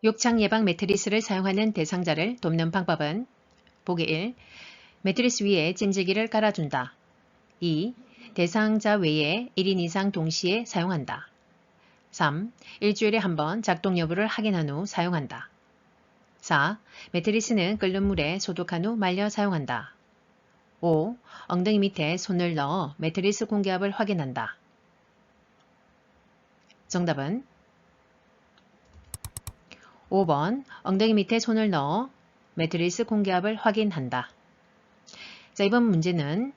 욕창 예방 매트리스를 사용하는 대상자를 돕는 방법은 보기 1. 매트리스 위에 찜질기를 깔아준다. 2. 대상자 외에 1인 이상 동시에 사용한다. 3. 일주일에 한 번 작동 여부를 확인한 후 사용한다. 4. 매트리스는 끓는 물에 소독한 후 말려 사용한다. 5. 엉덩이 밑에 손을 넣어 매트리스 공기압을 확인한다. 정답은 5번 엉덩이 밑에 손을 넣어 매트리스 공기압을 확인한다. 자, 이번 문제는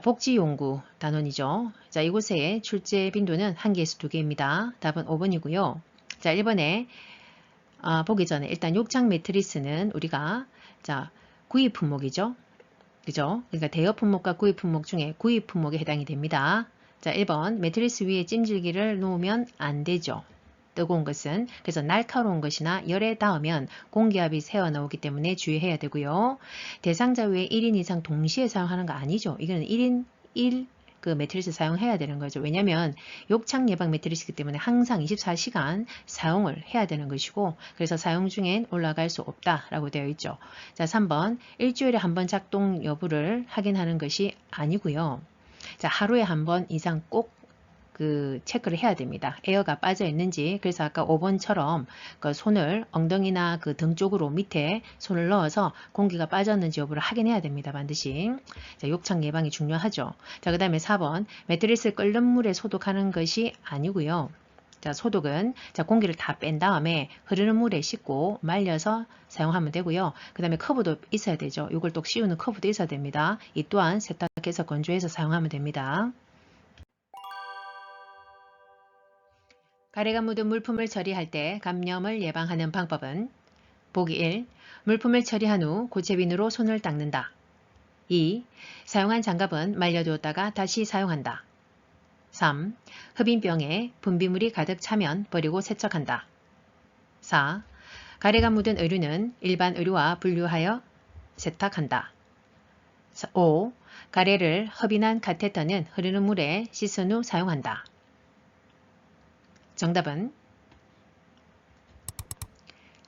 복지용구 단원이죠. 자, 이곳의 출제 빈도는 1개에서 2개입니다. 답은 5번이고요. 자, 1번에 보기 전에 일단 욕창 매트리스는 우리가 구입 품목이죠. 그죠? 그러니까 대여 품목과 구입 품목 중에 구입 품목에 해당이 됩니다. 자, 1번 매트리스 위에 찜질기를 놓으면 안 되죠. 뜨거운 것은. 그래서 날카로운 것이나 열에 닿으면 공기압이 새어나오기 때문에 주의해야 되고요. 대상자 외에 1인 이상 동시에 사용하는 거 아니죠. 이거는 1인 1 그 매트리스 사용해야 되는 거죠. 왜냐하면 욕창 예방 매트리스이기 때문에 항상 24시간 사용을 해야 되는 것이고 그래서 사용 중엔 올라갈 수 없다라고 되어 있죠. 자, 3번 일주일에 한 번 작동 여부를 확인하는 것이 아니고요. 자, 하루에 한 번 이상 꼭 체크를 해야 됩니다. 에어가 빠져 있는지. 그래서 아까 5번처럼 그 손을 엉덩이나 그 등 쪽으로 밑에 손을 넣어서 공기가 빠졌는지 여부를 확인해야 됩니다. 반드시. 자, 욕창 예방이 중요하죠. 자, 그 다음에 4번 매트리스를 끓는 물에 소독하는 것이 아니고요. 자, 소독은 공기를 다 뺀 다음에 흐르는 물에 씻고 말려서 사용하면 되고요. 그 다음에 커브도 있어야 되죠. 이걸 또 씌우는 커브도 있어야 됩니다. 이 또한 세탁해서 건조해서 사용하면 됩니다. 가래가 묻은 물품을 처리할 때 감염을 예방하는 방법은 보기 1. 물품을 처리한 후 고체비누로 손을 닦는다. 2. 사용한 장갑은 말려두었다가 다시 사용한다. 3. 흡인병에 분비물이 가득 차면 버리고 세척한다. 4. 가래가 묻은 의류는 일반 의류와 분류하여 세탁한다. 5. 가래를 흡인한 카테터는 흐르는 물에 씻은 후 사용한다. 정답은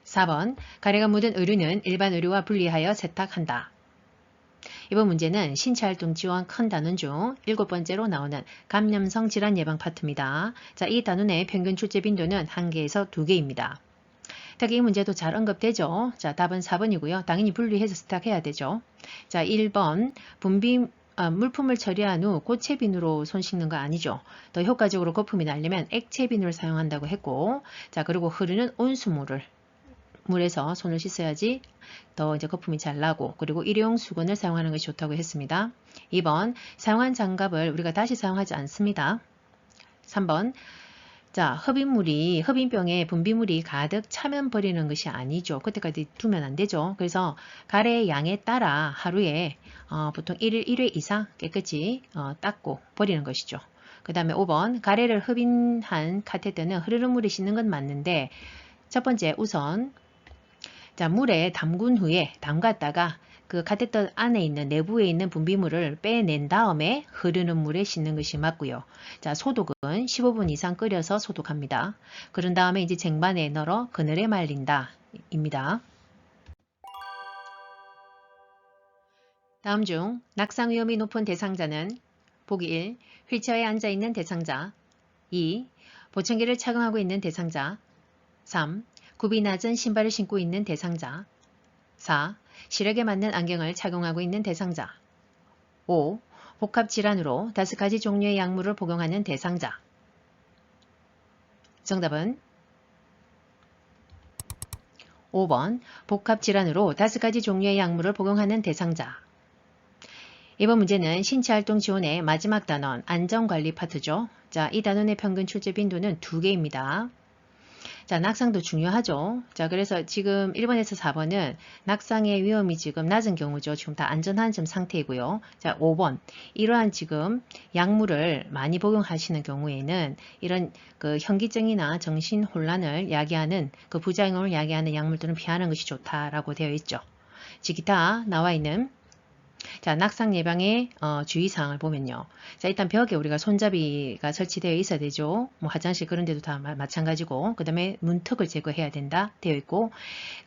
4번 가래가 묻은 의류는 일반 의류와 분리하여 세탁한다. 이번 문제는 신체활동 지원 큰 단원 중 7번째로 나오는 감염성 질환 예방 파트입니다. 자, 이 단원의 평균 출제 빈도는 1개에서 2개입니다. 특히 이 문제도 잘 언급되죠. 자, 답은 4번이고요. 당연히 분리해서 세탁해야 되죠. 자, 1번 물품을 처리한 후 고체비누로 손 씻는 거 아니죠. 더 효과적으로 거품이 나려면 액체비누를 사용한다고 했고, 자, 그리고 흐르는 온수물을 물에서 손을 씻어야지 더 거품이 잘 나고, 그리고 일회용 수건을 사용하는 것이 좋다고 했습니다. 2번 사용한 장갑을 우리가 다시 사용하지 않습니다. 3번 자, 흡인병에 분비물이 가득 차면 버리는 것이 아니죠. 그때까지 두면 안 되죠. 그래서 가래의 양에 따라 하루에 보통 1일 1회 이상 깨끗이 닦고 버리는 것이죠. 그 다음에 5번 가래를 흡인한 카테터는 흐르는 물에 씻는 건 맞는데 첫 번째 우선 자, 물에 담갔다가 그 카테터 안에 있는 내부에 있는 분비물을 빼낸 다음에 흐르는 물에 씻는 것이 맞고요. 자, 소독은 15분 이상 끓여서 소독합니다. 그런 다음에 이제 쟁반에 널어 그늘에 말린다 입니다. 다음 중 낙상 위험이 높은 대상자는 보기 1. 휠체어에 앉아 있는 대상자 2. 보청기를 착용하고 있는 대상자 3. 굽이 낮은 신발을 신고 있는 대상자 4. 시력에 맞는 안경을 착용하고 있는 대상자 5. 복합질환으로 5가지 종류의 약물을 복용하는 대상자 정답은 5번 복합질환으로 5가지 종류의 약물을 복용하는 대상자. 이번 문제는 신체활동 지원의 마지막 단원 안전관리 파트죠. 자, 이 단원의 평균 출제 빈도는 2개입니다. 자, 낙상도 중요하죠. 자, 그래서 지금 1번에서 4번은 낙상의 위험이 지금 낮은 경우죠. 지금 다 안전한 점 상태이고요. 자, 5번. 이러한 지금 약물을 많이 복용하시는 경우에는 이런 그 현기증이나 정신 혼란을 야기하는 그 부작용을 야기하는 약물들은 피하는 것이 좋다라고 되어 있죠. 기타 나와 있는 자, 낙상 예방의 주의사항을 보면요. 자, 일단 벽에 우리가 손잡이가 설치되어 있어야 되죠. 뭐 화장실 그런 데도 다 마찬가지고, 그 다음에 문턱을 제거해야 된다 되어 있고,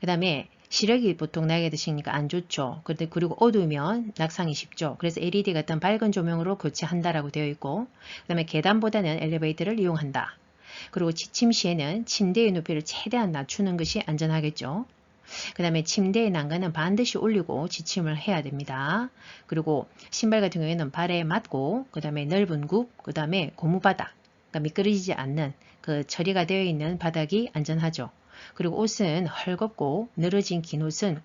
그 다음에 시력이 보통 나게 드시니까 안 좋죠. 그리고 어두우면 낙상이 쉽죠. 그래서 LED 같은 밝은 조명으로 교체한다라고 되어 있고, 그 다음에 계단보다는 엘리베이터를 이용한다. 그리고 지침 시에는 침대의 높이를 최대한 낮추는 것이 안전하겠죠. 그 다음에 침대의 난간은 반드시 올리고 지침을 해야 됩니다. 그리고 신발 같은 경우에는 발에 맞고, 그 다음에 넓은 굽, 그 다음에 고무바닥, 그러니까 미끄러지지 않는 그 처리가 되어 있는 바닥이 안전하죠. 그리고 옷은 헐겁고 늘어진 긴 옷은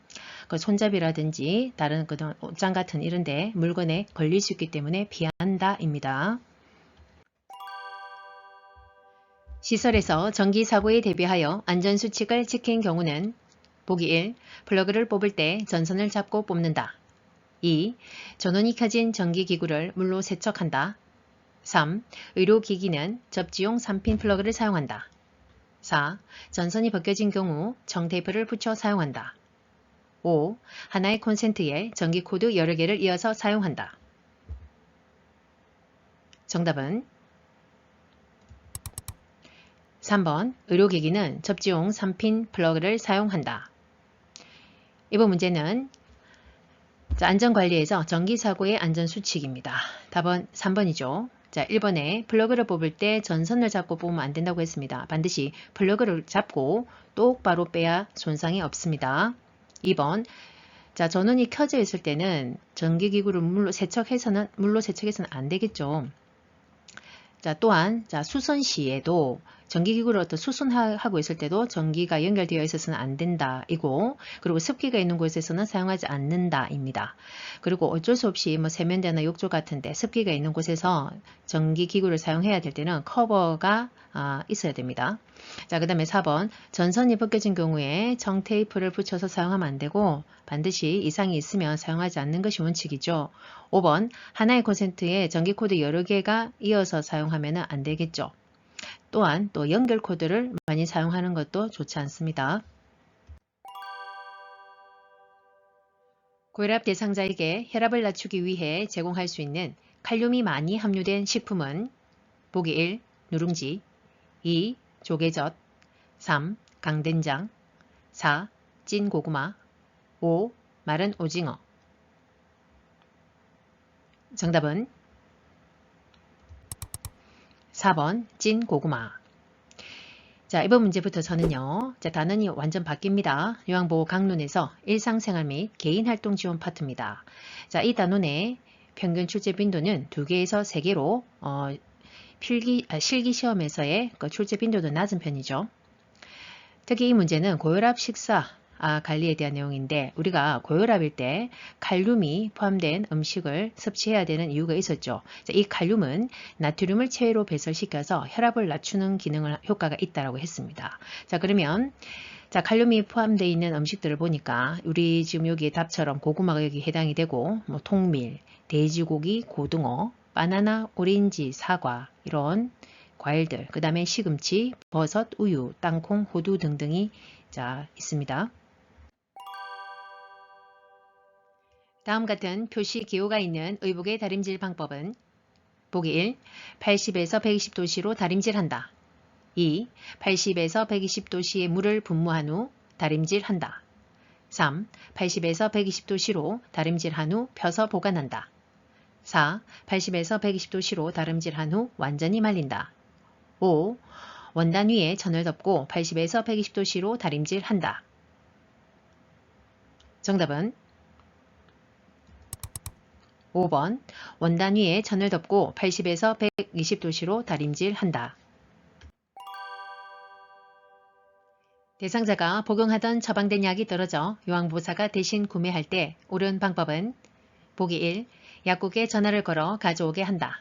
그 손잡이라든지 다른 그 옷장 같은 이런데 물건에 걸릴 수 있기 때문에 피한다입니다. 시설에서 전기사고에 대비하여 안전수칙을 지킨 경우는 보기 1. 플러그를 뽑을 때 전선을 잡고 뽑는다. 2. 전원이 켜진 전기기구를 물로 세척한다. 3. 의료기기는 접지용 3핀 플러그를 사용한다. 4. 전선이 벗겨진 경우 정테이프를 붙여 사용한다. 5. 하나의 콘센트에 전기코드 여러 개를 이어서 사용한다. 정답은 3번 의료기기는 접지용 3핀 플러그를 사용한다. 이번 문제는 안전관리에서 전기사고의 안전수칙입니다. 답은 3번이죠. 자, 1번에 플러그를 뽑을 때 전선을 잡고 뽑으면 안 된다고 했습니다. 반드시 플러그를 잡고 똑바로 빼야 손상이 없습니다. 2번, 자, 전원이 켜져 있을 때는 전기기구를 물로 세척해서는 안 되겠죠. 자, 또한 수선 시에도 전기기구를 어떤 수선하고 있을 때도 전기가 연결되어 있어서는 안 된다 이고, 그리고 습기가 있는 곳에서는 사용하지 않는다 입니다. 그리고 어쩔 수 없이 뭐 세면대나 욕조 같은데 습기가 있는 곳에서 전기기구를 사용해야 될 때는 커버가 있어야 됩니다. 자, 그 다음에 4번 전선이 벗겨진 경우에 정테이프를 붙여서 사용하면 안 되고 반드시 이상이 있으면 사용하지 않는 것이 원칙이죠. 5번 하나의 콘센트에 전기코드 여러 개가 이어서 사용하면 안 되겠죠. 또한 또 연결 코드를 많이 사용하는 것도 좋지 않습니다. 고혈압 대상자에게 혈압을 낮추기 위해 제공할 수 있는 칼륨이 많이 함유된 식품은 보기 1. 누룽지 2. 조개젓 3. 강된장 4. 찐 고구마 5. 마른 오징어. 정답은 4번 찐 고구마. 자, 이번 문제부터 저는요. 자, 단원이 완전 바뀝니다. 요양보호 강론에서 일상생활 및 개인활동 지원 파트입니다. 자, 이 단원의 평균 출제 빈도는 2개에서 3개로 실기시험에서의 출제 빈도도 낮은 편이죠. 특히 이 문제는 고혈압 식사 관리에 대한 내용인데, 우리가 고혈압일 때 칼륨이 포함된 음식을 섭취해야 되는 이유가 있었죠. 이 칼륨은 나트륨을 체외로 배설시켜서 혈압을 낮추는 효과가 있다고 했습니다. 자, 그러면 칼륨이 포함되어 있는 음식들을 보니까 우리 지금 여기 답처럼 고구마가 여기 해당이 되고, 뭐 통밀, 돼지고기, 고등어, 바나나, 오렌지, 사과 이런 과일들, 그 다음에 시금치, 버섯, 우유, 땅콩, 호두 등등이 있습니다. 다음 같은 표시 기호가 있는 의복의 다림질 방법은 보기 1. 80에서 120도씨로 다림질한다. 2. 80에서 120도씨의 물을 분무한 후 다림질한다. 3. 80에서 120도씨로 다림질한 후 펴서 보관한다. 4. 80에서 120도씨로 다림질한 후 완전히 말린다. 5. 원단 위에 천을 덮고 80에서 120도씨로 다림질한다. 정답은 5번 원단 위에 천을 덮고 80에서 120도씨로 다림질한다. 대상자가 복용하던 처방된 약이 떨어져 요양보호사가 대신 구매할 때 옳은 방법은 보기 1. 약국에 전화를 걸어 가져오게 한다.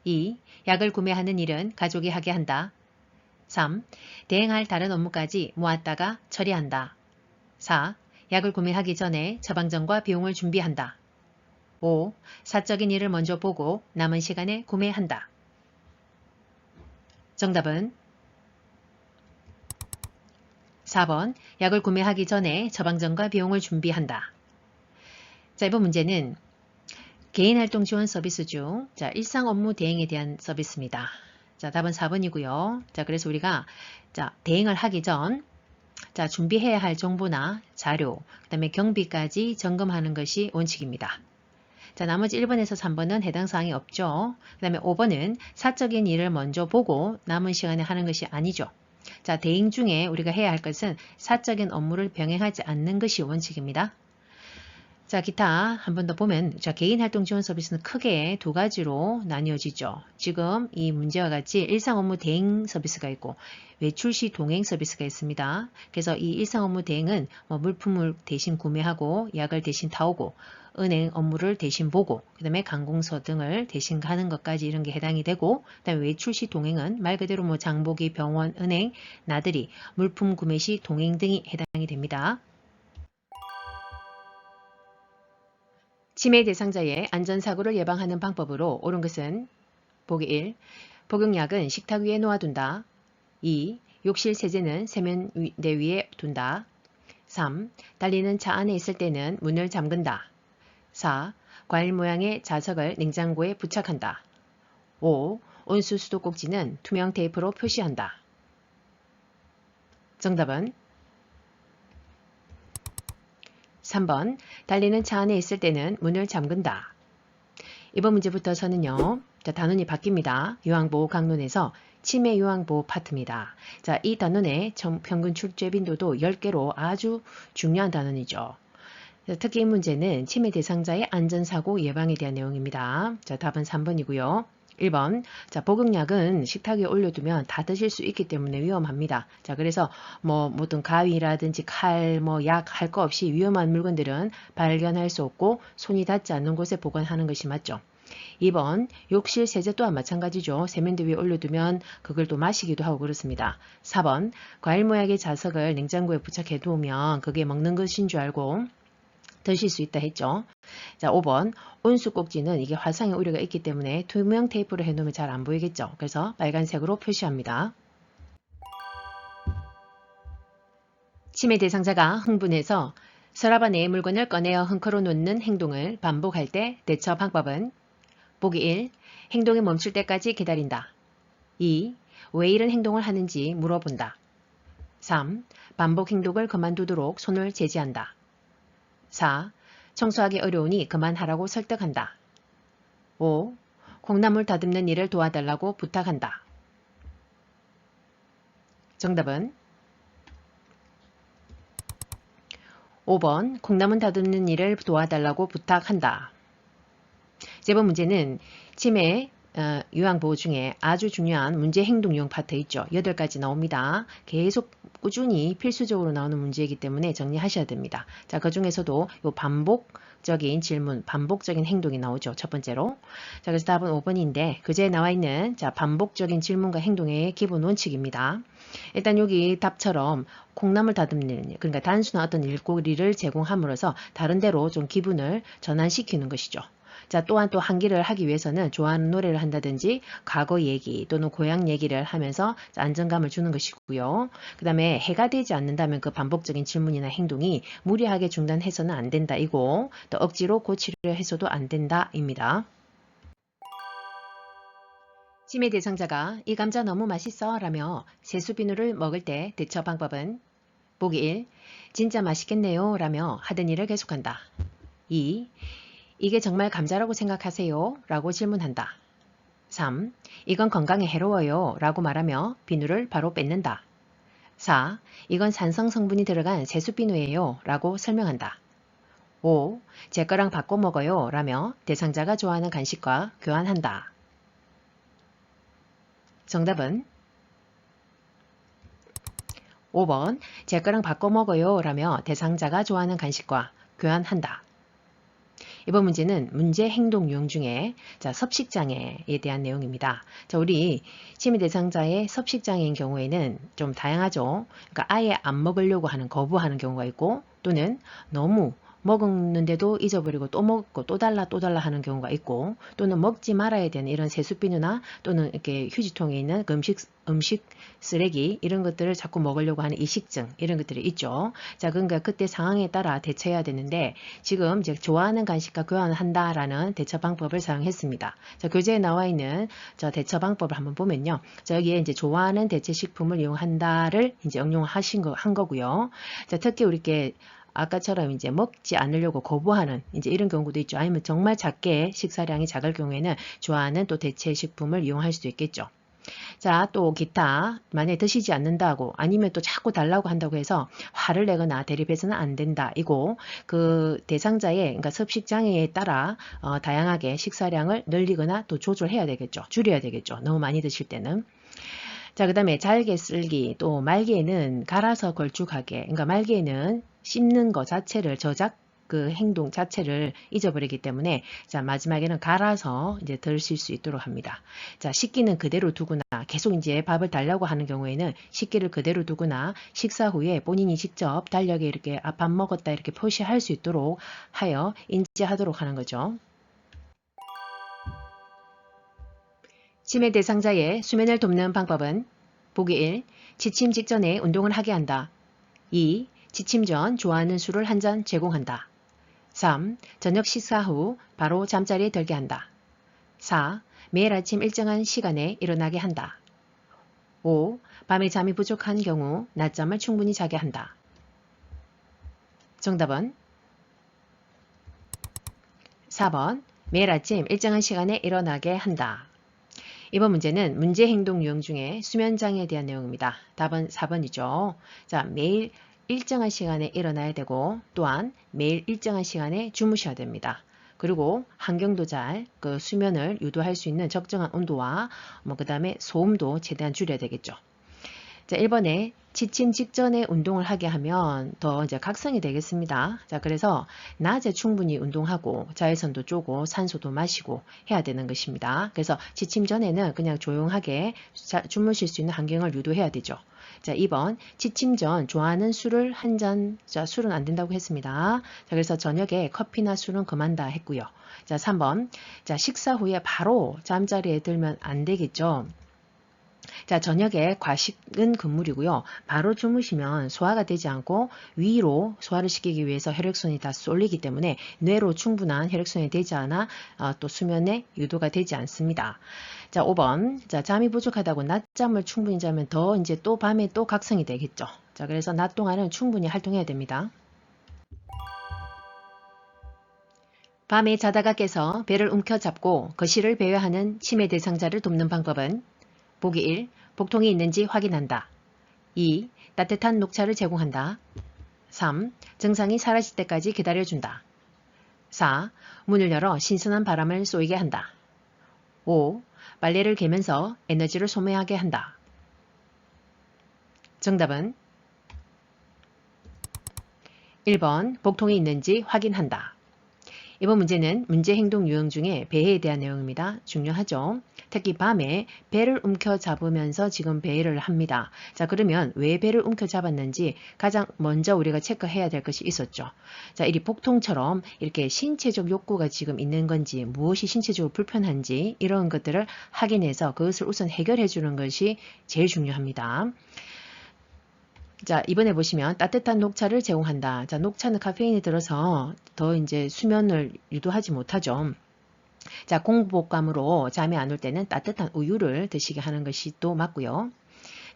2. 약을 구매하는 일은 가족이 하게 한다. 3. 대행할 다른 업무까지 모았다가 처리한다. 4. 약을 구매하기 전에 처방전과 비용을 준비한다. 5. 사적인 일을 먼저 보고 남은 시간에 구매한다. 정답은 4번 약을 구매하기 전에 처방전과 비용을 준비한다. 자, 이번 문제는 개인활동 지원 서비스 중 자, 일상 업무 대행에 대한 서비스입니다. 자, 답은 4번이고요. 자, 그래서 우리가 자, 대행을 하기 전 자, 준비해야 할 정보나 자료, 그 다음에 경비까지 점검하는 것이 원칙입니다. 자, 나머지 1번에서 3번은 해당 사항이 없죠. 그 다음에 5번은 사적인 일을 먼저 보고 남은 시간에 하는 것이 아니죠. 자, 대행 중에 우리가 해야 할 것은 사적인 업무를 병행하지 않는 것이 원칙입니다. 자, 기타 한 번 더 보면 자, 개인활동 지원 서비스는 크게 두 가지로 나뉘어지죠. 지금 이 문제와 같이 일상 업무 대행 서비스가 있고 외출 시 동행 서비스가 있습니다. 그래서 이 일상 업무 대행은 물품을 대신 구매하고 약을 대신 타오고 은행 업무를 대신 보고 그 다음에 관공서 등을 대신 가는 것까지 이런 게 해당이 되고 그 다음에 외출 시 동행은 말 그대로 장보기, 병원, 은행, 나들이, 물품 구매 시 동행 등이 해당이 됩니다. 치매 대상자의 안전사고를 예방하는 방법으로 옳은 것은 보기 1. 복용약은 식탁 위에 놓아둔다. 2. 욕실 세제는 세면대 위에 둔다. 3. 달리는 차 안에 있을 때는 문을 잠근다. 4. 과일 모양의 자석을 냉장고에 부착한다. 5. 온수 수도꼭지는 투명 테이프로 표시한다. 정답은 3번 달리는 차 안에 있을 때는 문을 잠근다. 이번 문제부터서는요. 자, 단원이 바뀝니다. 요양보호 강론에서 치매 요양보호 파트입니다. 자, 이 단원의 평균 출제 빈도도 10개로 아주 중요한 단원이죠. 특히 이 문제는 치매 대상자의 안전사고 예방에 대한 내용입니다. 자, 답은 3번이고요. 1번. 자, 복용약은 식탁 위에 올려두면 다 드실 수 있기 때문에 위험합니다. 자, 그래서 모든 가위라든지 칼, 약 할 거 없이 위험한 물건들은 발견할 수 없고 손이 닿지 않는 곳에 보관하는 것이 맞죠. 2번. 욕실 세제 또한 마찬가지죠. 세면대 위에 올려두면 그걸 또 마시기도 하고 그렇습니다. 4번. 과일 모양의 자석을 냉장고에 부착해 두면 그게 먹는 것인 줄 알고 드실 수 있다 했죠. 자, 5번. 온수 꼭지는 이게 화상의 우려가 있기 때문에 투명 테이프로 해놓으면 잘 안 보이겠죠. 그래서 빨간색으로 표시합니다. 치매 대상자가 흥분해서 서랍 안에 물건을 꺼내어 헝클어 놓는 행동을 반복할 때 대처 방법은 보기 1. 행동이 멈출 때까지 기다린다. 2. 왜 이런 행동을 하는지 물어본다. 3. 반복 행동을 그만두도록 손을 제지한다. 4. 청소하기 어려우니 그만하라고 설득한다. 5. 콩나물 다듬는 일을 도와달라고 부탁한다. 정답은 5번 콩나물 다듬는 일을 도와달라고 부탁한다. 이번 문제는 치매 요양보호 중에 아주 중요한 문제 행동용 파트 있죠. 8가지 나옵니다. 계속 꾸준히 필수적으로 나오는 문제이기 때문에 정리하셔야 됩니다. 자, 그 중에서도 요 반복적인 질문, 반복적인 행동이 나오죠. 첫 번째로. 자, 그래서 답은 5번인데 그제에 나와 있는 자, 반복적인 질문과 행동의 기본 원칙입니다. 일단 여기 답처럼 콩나물 다듬는 일, 그러니까 단순한 어떤 일거리를 제공함으로써 다른 데로 좀 기분을 전환시키는 것이죠. 자, 또한 또 한기를 하기 위해서는 좋아하는 노래를 한다든지 과거 얘기 또는 고향 얘기를 하면서 안정감을 주는 것이고요. 그 다음에 해가 되지 않는다면 그 반복적인 질문이나 행동이 무리하게 중단해서는 안 된다 이고 또 억지로 고치려 해서도 안 된다 입니다. 치매 대상자가 이 감자 너무 맛있어 라며 세수비누를 먹을 때 대처 방법은 보기 1. 진짜 맛있겠네요 라며 하던 일을 계속한다. 2. 이게 정말 감자라고 생각하세요? 라고 질문한다. 3. 이건 건강에 해로워요 라고 말하며 비누를 바로 뺏는다. 4. 이건 산성 성분이 들어간 세수비누예요 라고 설명한다. 5. 제 거랑 바꿔 먹어요 라며 대상자가 좋아하는 간식과 교환한다. 정답은 5번 제 거랑 바꿔 먹어요 라며 대상자가 좋아하는 간식과 교환한다. 이번 문제는 문제 행동 유형 중에 자, 섭식장애에 대한 내용입니다. 자, 우리 치매 대상자의 섭식장애인 경우에는 좀 다양하죠. 그러니까 아예 안 먹으려고 하는 거부하는 경우가 있고 또는 너무 먹었는데도 잊어버리고 또 먹고 또 달라 하는 경우가 있고, 또는 먹지 말아야 되는 이런 세수비누나 또는 이렇게 휴지통에 있는 그 음식 쓰레기 이런 것들을 자꾸 먹으려고 하는 이식증 이런 것들이 있죠. 자, 그러니까 그때 상황에 따라 대처해야 되는데, 지금 이제 좋아하는 간식과 교환한다라는 대처 방법을 사용했습니다. 자, 교재에 나와 있는 저 대처 방법을 한번 보면요. 자, 여기에 이제 좋아하는 대체 식품을 이용한다를 이제 한 거고요. 자, 특히 이렇게 아까처럼 이제 먹지 않으려고 거부하는 이제 이런 경우도 있죠. 아니면 정말 작게 식사량이 작을 경우에는 좋아하는 또 대체 식품을 이용할 수도 있겠죠. 자, 또 기타 만약에 드시지 않는다고 아니면 또 자꾸 달라고 한다고 해서 화를 내거나 대립해서는 안 된다. 이고 그 대상자의 그러니까 섭식 장애에 따라 다양하게 식사량을 늘리거나 또 조절해야 되겠죠. 줄여야 되겠죠. 너무 많이 드실 때는. 자, 그 다음에 잘게 쓸기, 또 말기에는 갈아서 걸쭉하게, 그러니까 말기에는 씹는 거 자체를 그 행동 자체를 잊어버리기 때문에, 자, 마지막에는 갈아서 이제 드실 수 있도록 합니다. 자, 식기는 그대로 두거나 계속 이제 밥을 달라고 하는 경우에는 식기를 그대로 두거나 식사 후에 본인이 직접 달력에 이렇게 밥 먹었다 이렇게 표시할 수 있도록 하여 인지하도록 하는 거죠. 치매 대상자의 수면을 돕는 방법은 보기 1. 지침 직전에 운동을 하게 한다. 2. 지침 전 좋아하는 술을 한 잔 제공한다. 3. 저녁 식사 후 바로 잠자리에 들게 한다. 4. 매일 아침 일정한 시간에 일어나게 한다. 5. 밤에 잠이 부족한 경우 낮잠을 충분히 자게 한다. 정답은 4번 매일 아침 일정한 시간에 일어나게 한다. 이번 문제는 문제 행동 유형 중에 수면장애에 대한 내용입니다. 답은 4번이죠. 자, 매일 일정한 시간에 일어나야 되고 또한 매일 일정한 시간에 주무셔야 됩니다. 그리고 환경도 잘 그 수면을 유도할 수 있는 적정한 온도와 그 다음에 소음도 최대한 줄여야 되겠죠. 자, 1번에 지침 직전에 운동을 하게 하면 더 이제 각성이 되겠습니다. 자, 그래서 낮에 충분히 운동하고 자외선도 쬐고 산소도 마시고 해야 되는 것입니다. 그래서 지침 전에는 그냥 조용하게 주무실 수 있는 환경을 유도해야 되죠. 자, 2번 지침 전 좋아하는 술을 한 잔, 자, 술은 안 된다고 했습니다. 자, 그래서 저녁에 커피나 술은 그만다 했고요. 자, 3번 자, 식사 후에 바로 잠자리에 들면 안 되겠죠. 자, 저녁에 과식은 금물이고요. 바로 주무시면 소화가 되지 않고 위로 소화를 시키기 위해서 혈액순이 다 쏠리기 때문에 뇌로 충분한 혈액순이 되지 않아 또 수면에 유도가 되지 않습니다. 자, 5번. 자, 잠이 부족하다고 낮잠을 충분히 자면 더 이제 또 밤에 또 각성이 되겠죠. 자, 그래서 낮 동안은 충분히 활동해야 됩니다. 밤에 자다가 깨서 배를 움켜잡고 거실을 배회하는 치매 대상자를 돕는 방법은 보기 1. 복통이 있는지 확인한다. 2. 따뜻한 녹차를 제공한다. 3. 증상이 사라질 때까지 기다려준다. 4. 문을 열어 신선한 바람을 쏘이게 한다. 5. 빨래를 개면서 에너지를 소모하게 한다. 정답은 1번 복통이 있는지 확인한다. 이번 문제는 문제 행동 유형 중에 배에 대한 내용입니다. 중요하죠. 특히 밤에 배를 움켜잡으면서 지금 배를 합니다. 자, 그러면 왜 배를 움켜잡았는지 가장 먼저 우리가 체크해야 될 것이 있었죠. 자, 이 복통처럼 이렇게 신체적 욕구가 지금 있는 건지 무엇이 신체적으로 불편한지 이런 것들을 확인해서 그것을 우선 해결해 주는 것이 제일 중요합니다. 자, 이번에 보시면 따뜻한 녹차를 제공한다. 자, 녹차는 카페인이 들어서 더 이제 수면을 유도하지 못하죠. 자, 공복감으로 잠이 안 올 때는 따뜻한 우유를 드시게 하는 것이 또 맞고요.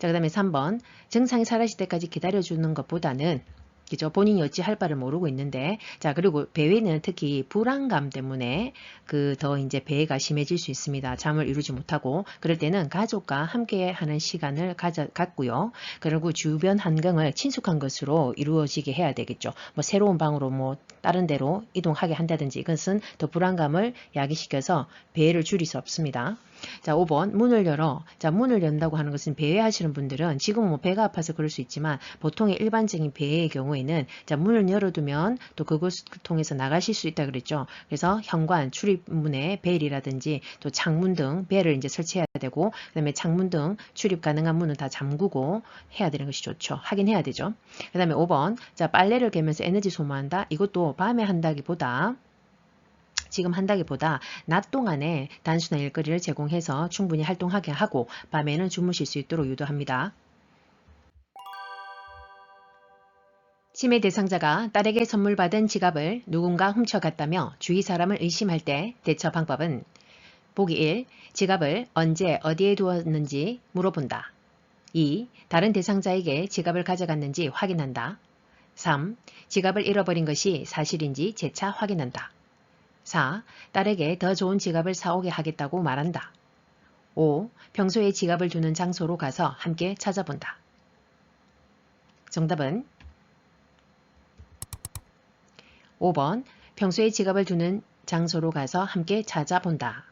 자, 그 다음에 3번. 증상이 사라질 때까지 기다려주는 것보다는 그죠? 본인이 어찌 할 바를 모르고 있는데, 자, 그리고 배회는 특히 불안감 때문에 더 이제 배회가 심해질 수 있습니다. 잠을 이루지 못하고, 그럴 때는 가족과 함께 하는 시간을 갖고요. 그리고 주변 환경을 친숙한 것으로 이루어지게 해야 되겠죠. 뭐, 새로운 방으로 다른 데로 이동하게 한다든지, 이것은 더 불안감을 야기시켜서 배회를 줄일 수 없습니다. 자, 5번 문을 열어. 자, 문을 연다고 하는 것은 배회하시는 분들은 지금은 뭐 배가 아파서 그럴 수 있지만 보통의 일반적인 배회의 경우에는 자, 문을 열어두면 또 그것을 통해서 나가실 수 있다 그랬죠. 그래서 현관, 출입문에 벨이라든지 또 창문 등 벨을 이제 설치해야 되고 그다음에 창문 등 출입 가능한 문은 다 잠그고 해야 되는 것이 좋죠. 하긴 해야 되죠. 그다음에 5번 자, 빨래를 개면서 에너지 소모한다. 이것도 밤에 한다기보다 지금 한다기보다 낮 동안에 단순한 일거리를 제공해서 충분히 활동하게 하고 밤에는 주무실 수 있도록 유도합니다. 침해 대상자가 딸에게 선물 받은 지갑을 누군가 훔쳐갔다며 주위 사람을 의심할 때 대처 방법은 보기 1. 지갑을 언제 어디에 두었는지 물어본다. 2. 다른 대상자에게 지갑을 가져갔는지 확인한다. 3. 지갑을 잃어버린 것이 사실인지 재차 확인한다. 4. 딸에게 더 좋은 지갑을 사오게 하겠다고 말한다. 5. 평소에 지갑을 두는 장소로 가서 함께 찾아본다. 정답은 5번 평소에 지갑을 두는 장소로 가서 함께 찾아본다.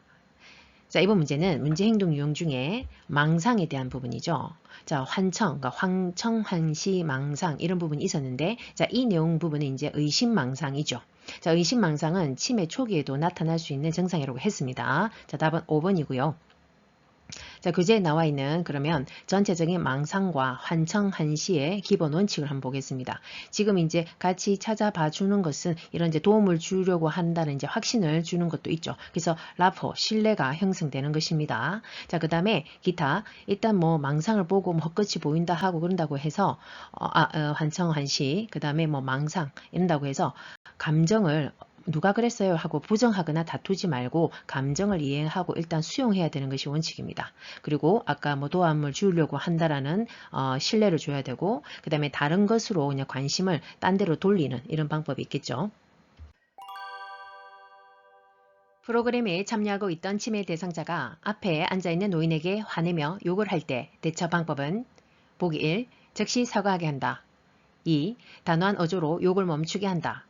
자, 이번 문제는 문제 행동 유형 중에 망상에 대한 부분이죠. 자, 환청, 그러니까 황청, 환시, 망상 이런 부분이 있었는데 자, 이 내용 부분은 이제 의심망상이죠. 자, 의심망상은 치매 초기에도 나타날 수 있는 증상이라고 했습니다. 자, 답은 5번이고요. 자, 교재에 나와 있는 그러면 전체적인 망상과 환청, 환시의 기본 원칙을 한번 보겠습니다. 지금 이제 같이 찾아봐 주는 것은 이런 이제 도움을 주려고 한다는 이제 확신을 주는 것도 있죠. 그래서 라포, 신뢰가 형성되는 것입니다. 자, 그 다음에 기타, 일단 뭐 망상을 보고 뭐 헛것이 보인다 하고 그런다고 해서 환청, 환시, 그 다음에 뭐 망상 이런다고 해서 감정을 누가 그랬어요 하고 부정하거나 다투지 말고 감정을 이해하고 일단 수용해야 되는 것이 원칙입니다. 그리고 아까 뭐 도움을 주려고 한다라는 신뢰를 줘야 되고 그 다음에 다른 것으로 그냥 관심을 딴 데로 돌리는 이런 방법이 있겠죠. 프로그램에 참여하고 있던 치매 대상자가 앞에 앉아있는 노인에게 화내며 욕을 할 때 대처 방법은 보기 1. 즉시 사과하게 한다. 2. 단호한 어조로 욕을 멈추게 한다.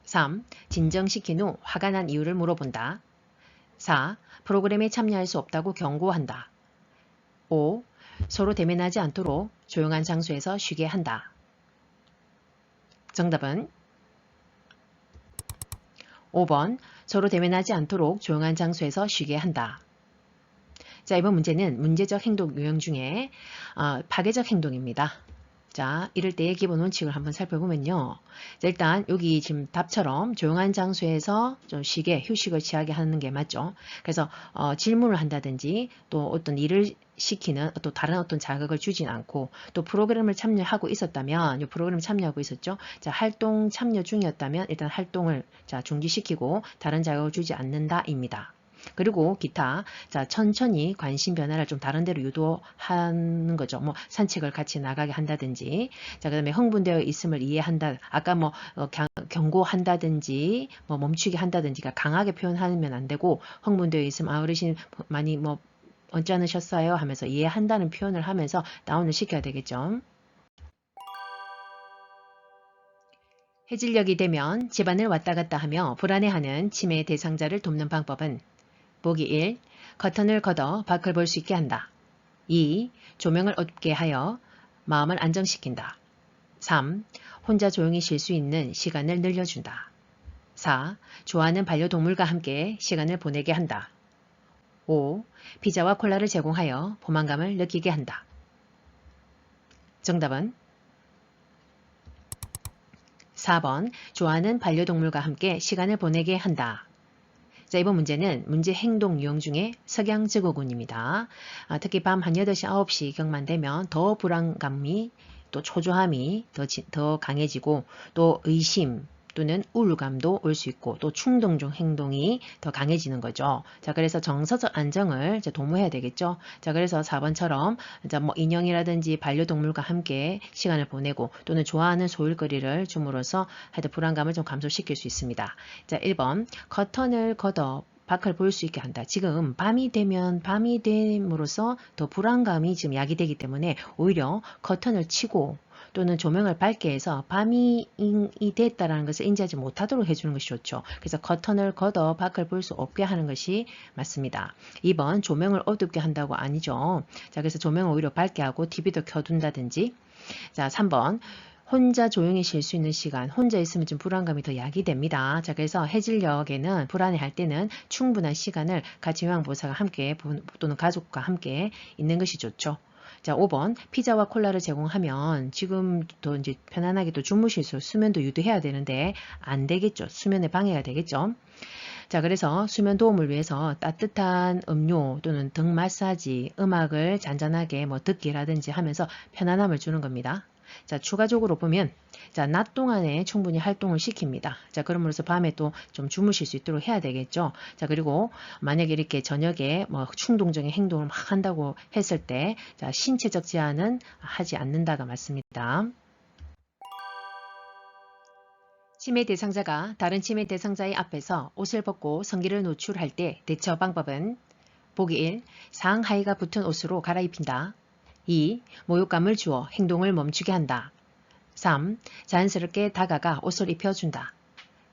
3. 진정시킨 후 화가 난 이유를 물어본다. 4. 프로그램에 참여할 수 없다고 경고한다. 5. 서로 대면하지 않도록 조용한 장소에서 쉬게 한다. 정답은 5번 서로 대면하지 않도록 조용한 장소에서 쉬게 한다. 자, 이번 문제는 문제적 행동 유형 중에 파괴적 행동입니다. 자, 이럴 때의 기본 원칙을 한번 살펴보면요. 자, 일단 여기 지금 답처럼 조용한 장소에서 좀 쉬게 휴식을 취하게 하는 게 맞죠. 그래서 질문을 한다든지 또 어떤 일을 시키는 또 다른 어떤 자극을 주진 않고 또 프로그램을 참여하고 있었다면 이 프로그램 참여하고 있었죠. 자, 활동 참여 중이었다면 일단 활동을 자, 중지시키고 다른 자극을 주지 않는다입니다. 그리고 기타, 자, 천천히 관심 변화를 좀 다른 데로 유도하는 거죠. 뭐 산책을 같이 나가게 한다든지, 자, 그다음에 흥분되어 있음을 이해한다. 아까 뭐 경고한다든지, 뭐 멈추게 한다든지, 그러니까 강하게 표현하면 안 되고 흥분되어 있음, 어르신 많이 뭐 언짢으셨어요 하면서 이해한다는 표현을 하면서 다운을 시켜야 되겠죠. 해질녘이 되면 집안을 왔다 갔다 하며 불안해하는 치매 대상자를 돕는 방법은 보기 1. 커튼을 걷어 밖을 볼 수 있게 한다. 2. 조명을 어둡게 하여 마음을 안정시킨다. 3. 혼자 조용히 쉴 수 있는 시간을 늘려준다. 4. 좋아하는 반려동물과 함께 시간을 보내게 한다. 5. 피자와 콜라를 제공하여 포만감을 느끼게 한다. 정답은 4번 좋아하는 반려동물과 함께 시간을 보내게 한다. 자, 이번 문제는 문제 행동 유형 중에 석양증후군입니다. 특히 밤 한 8시, 9시경만 되면 더 불안감이 또 초조함이 더 강해지고 또 의심 또는 우울감도 올 수 있고 또 충동적 행동이 더 강해지는 거죠. 자, 그래서 정서적 안정을 이제 도모해야 되겠죠. 자, 그래서 4번처럼 이제 뭐 인형이라든지 반려동물과 함께 시간을 보내고 또는 좋아하는 소일거리를 줌으로써 하여튼 불안감을 좀 감소시킬 수 있습니다. 자, 1번 커튼을 걷어 밖을 볼 수 있게 한다. 지금 밤이 됨으로써 더 불안감이 지금 야기되기 때문에 오히려 커튼을 치고 또는 조명을 밝게 해서 밤이 됐다라는 것을 인지하지 못하도록 해주는 것이 좋죠. 그래서 커튼을 걷어 밖을 볼 수 없게 하는 것이 맞습니다. 2번 조명을 어둡게 한다고 아니죠. 자, 그래서 조명을 오히려 밝게 하고 TV도 켜둔다든지. 자, 3번 혼자 조용히 쉴 수 있는 시간, 혼자 있으면 좀 불안감이 더 야기됩니다. 자, 그래서 해질녘에는 불안해할 때는 충분한 시간을 같이 요양보호사가 함께 또는 가족과 함께 있는 것이 좋죠. 자, 5번 피자와 콜라를 제공하면 지금도 이제 편안하게 또 주무실 수 수면도 유도해야 되는데 안 되겠죠. 수면에 방해가 되겠죠. 자, 그래서 수면 도움을 위해서 따뜻한 음료 또는 등 마사지, 음악을 잔잔하게 뭐 듣기라든지 하면서 편안함을 주는 겁니다. 자, 추가적으로 보면 자, 낮 동안에 충분히 활동을 시킵니다. 자, 그러므로서 밤에 또 좀 주무실 수 있도록 해야 되겠죠. 자, 그리고 만약에 이렇게 저녁에 뭐 충동적인 행동을 막 한다고 했을 때 자, 신체적 제한은 하지 않는다가 맞습니다. 치매 대상자가 다른 치매 대상자의 앞에서 옷을 벗고 성기를 노출할 때 대처 방법은 보기 1. 상하의가 붙은 옷으로 갈아입힌다. 2. 모욕감을 주어 행동을 멈추게 한다. 3. 자연스럽게 다가가 옷을 입혀준다.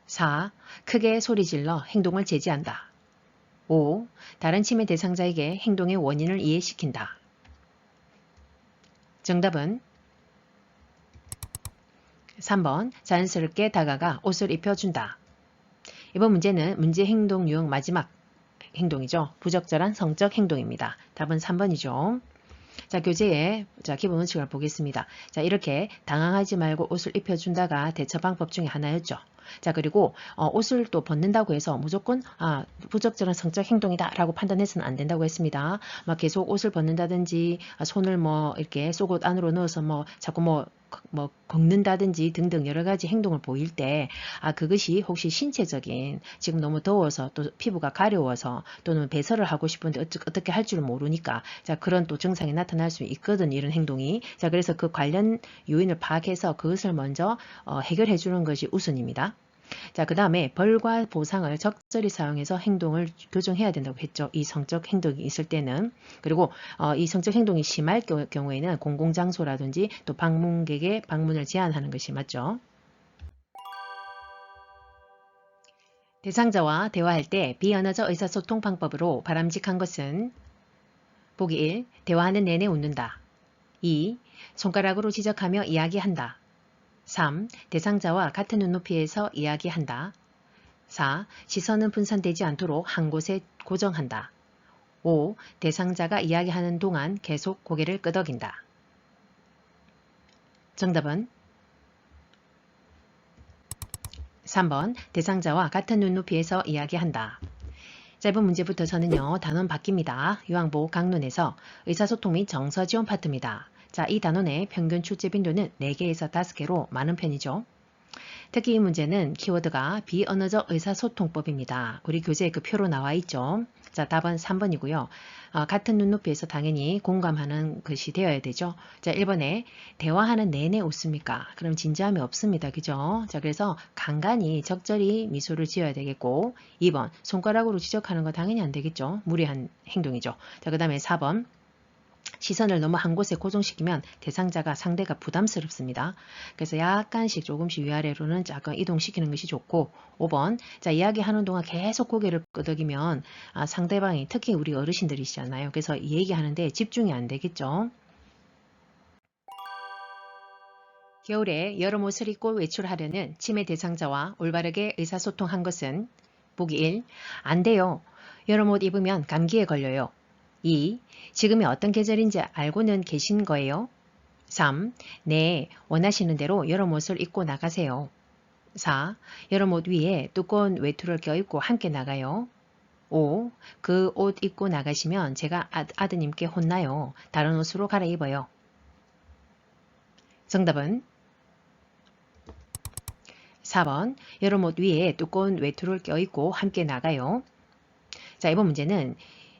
4. 크게 소리질러 행동을 제지한다. 5. 다른 치매 대상자에게 행동의 원인을 이해시킨다. 정답은 3번 자연스럽게 다가가 옷을 입혀준다. 이번 문제는 문제 행동 유형 마지막 행동이죠. 부적절한 성적 행동입니다. 답은 3번이죠. 자, 교재에 기본 원칙을 보겠습니다. 자, 이렇게 당황하지 말고 옷을 입혀준다가 대처 방법 중에 하나였죠. 자, 그리고 옷을 또 벗는다고 해서 무조건 부적절한 성적 행동이다 라고 판단해서는 안 된다고 했습니다. 막 계속 옷을 벗는다든지 손을 뭐 이렇게 속옷 안으로 넣어서 뭐 자꾸 뭐 걷는다든지 등등 여러 가지 행동을 보일 때 그것이 혹시 신체적인 지금 너무 더워서 또 피부가 가려워서 또는 배설을 하고 싶은데 어떻게 할 줄을 모르니까 자, 그런 또 증상이 나타날 수 있거든 이런 행동이. 자, 그래서 그 관련 요인을 파악해서 그것을 먼저 해결해 주는 것이 우선입니다. 자, 그 다음에 벌과 보상을 적절히 사용해서 행동을 교정해야 된다고 했죠. 이 성적 행동이 있을 때는. 그리고 이 성적 행동이 심할 경우에는 공공장소라든지 또 방문객의 방문을 제한하는 것이 맞죠. 대상자와 대화할 때 비언어적 의사소통 방법으로 바람직한 것은 보기 1. 대화하는 내내 웃는다. 2. 손가락으로 지적하며 이야기한다. 3. 대상자와 같은 눈높이에서 이야기한다. 4. 시선은 분산되지 않도록 한 곳에 고정한다. 5. 대상자가 이야기하는 동안 계속 고개를 끄덕인다. 정답은 3번 대상자와 같은 눈높이에서 이야기한다. 짧은 문제부터 저는요 단원 바뀝니다. 요양보호 강론에서 의사소통 및 정서지원 파트입니다. 자, 이 단원의 평균 출제 빈도는 4개에서 5개로 많은 편이죠. 특히 이 문제는 키워드가 비언어적 의사소통법입니다. 우리 교재에 그 표로 나와 있죠. 자, 답은 3번이고요. 같은 눈높이에서 당연히 공감하는 것이 되어야 되죠. 자, 1번에 대화하는 내내 웃습니까? 그럼 진지함이 없습니다. 그죠? 자, 그래서 간간히 적절히 미소를 지어야 되겠고 2번 손가락으로 지적하는 거 당연히 안 되겠죠. 무리한 행동이죠. 자, 그 다음에 4번 시선을 너무 한 곳에 고정시키면 대상자가 상대가 부담스럽습니다. 그래서 약간씩 조금씩 위아래로는 약간 이동시키는 것이 좋고 5번 자 이야기하는 동안 계속 고개를 끄덕이면 상대방이 특히 우리 어르신들이시잖아요. 그래서 얘기하는데 집중이 안 되겠죠. 겨울에 여름 옷을 입고 외출하려는 치매 대상자와 올바르게 의사소통한 것은 보기 1. 안 돼요. 여름 옷 입으면 감기에 걸려요. 2. 지금이 어떤 계절인지 알고는 계신 거예요? 3. 네, 원하시는 대로 여름 옷을 입고 나가세요. 4. 여름 옷 위에 두꺼운 외투를 껴입고 함께 나가요. 5. 그 옷 입고 나가시면 제가 아드님께 혼나요. 다른 옷으로 갈아입어요. 정답은 4번 여름 옷 위에 두꺼운 외투를 껴입고 함께 나가요. 자, 이번 문제는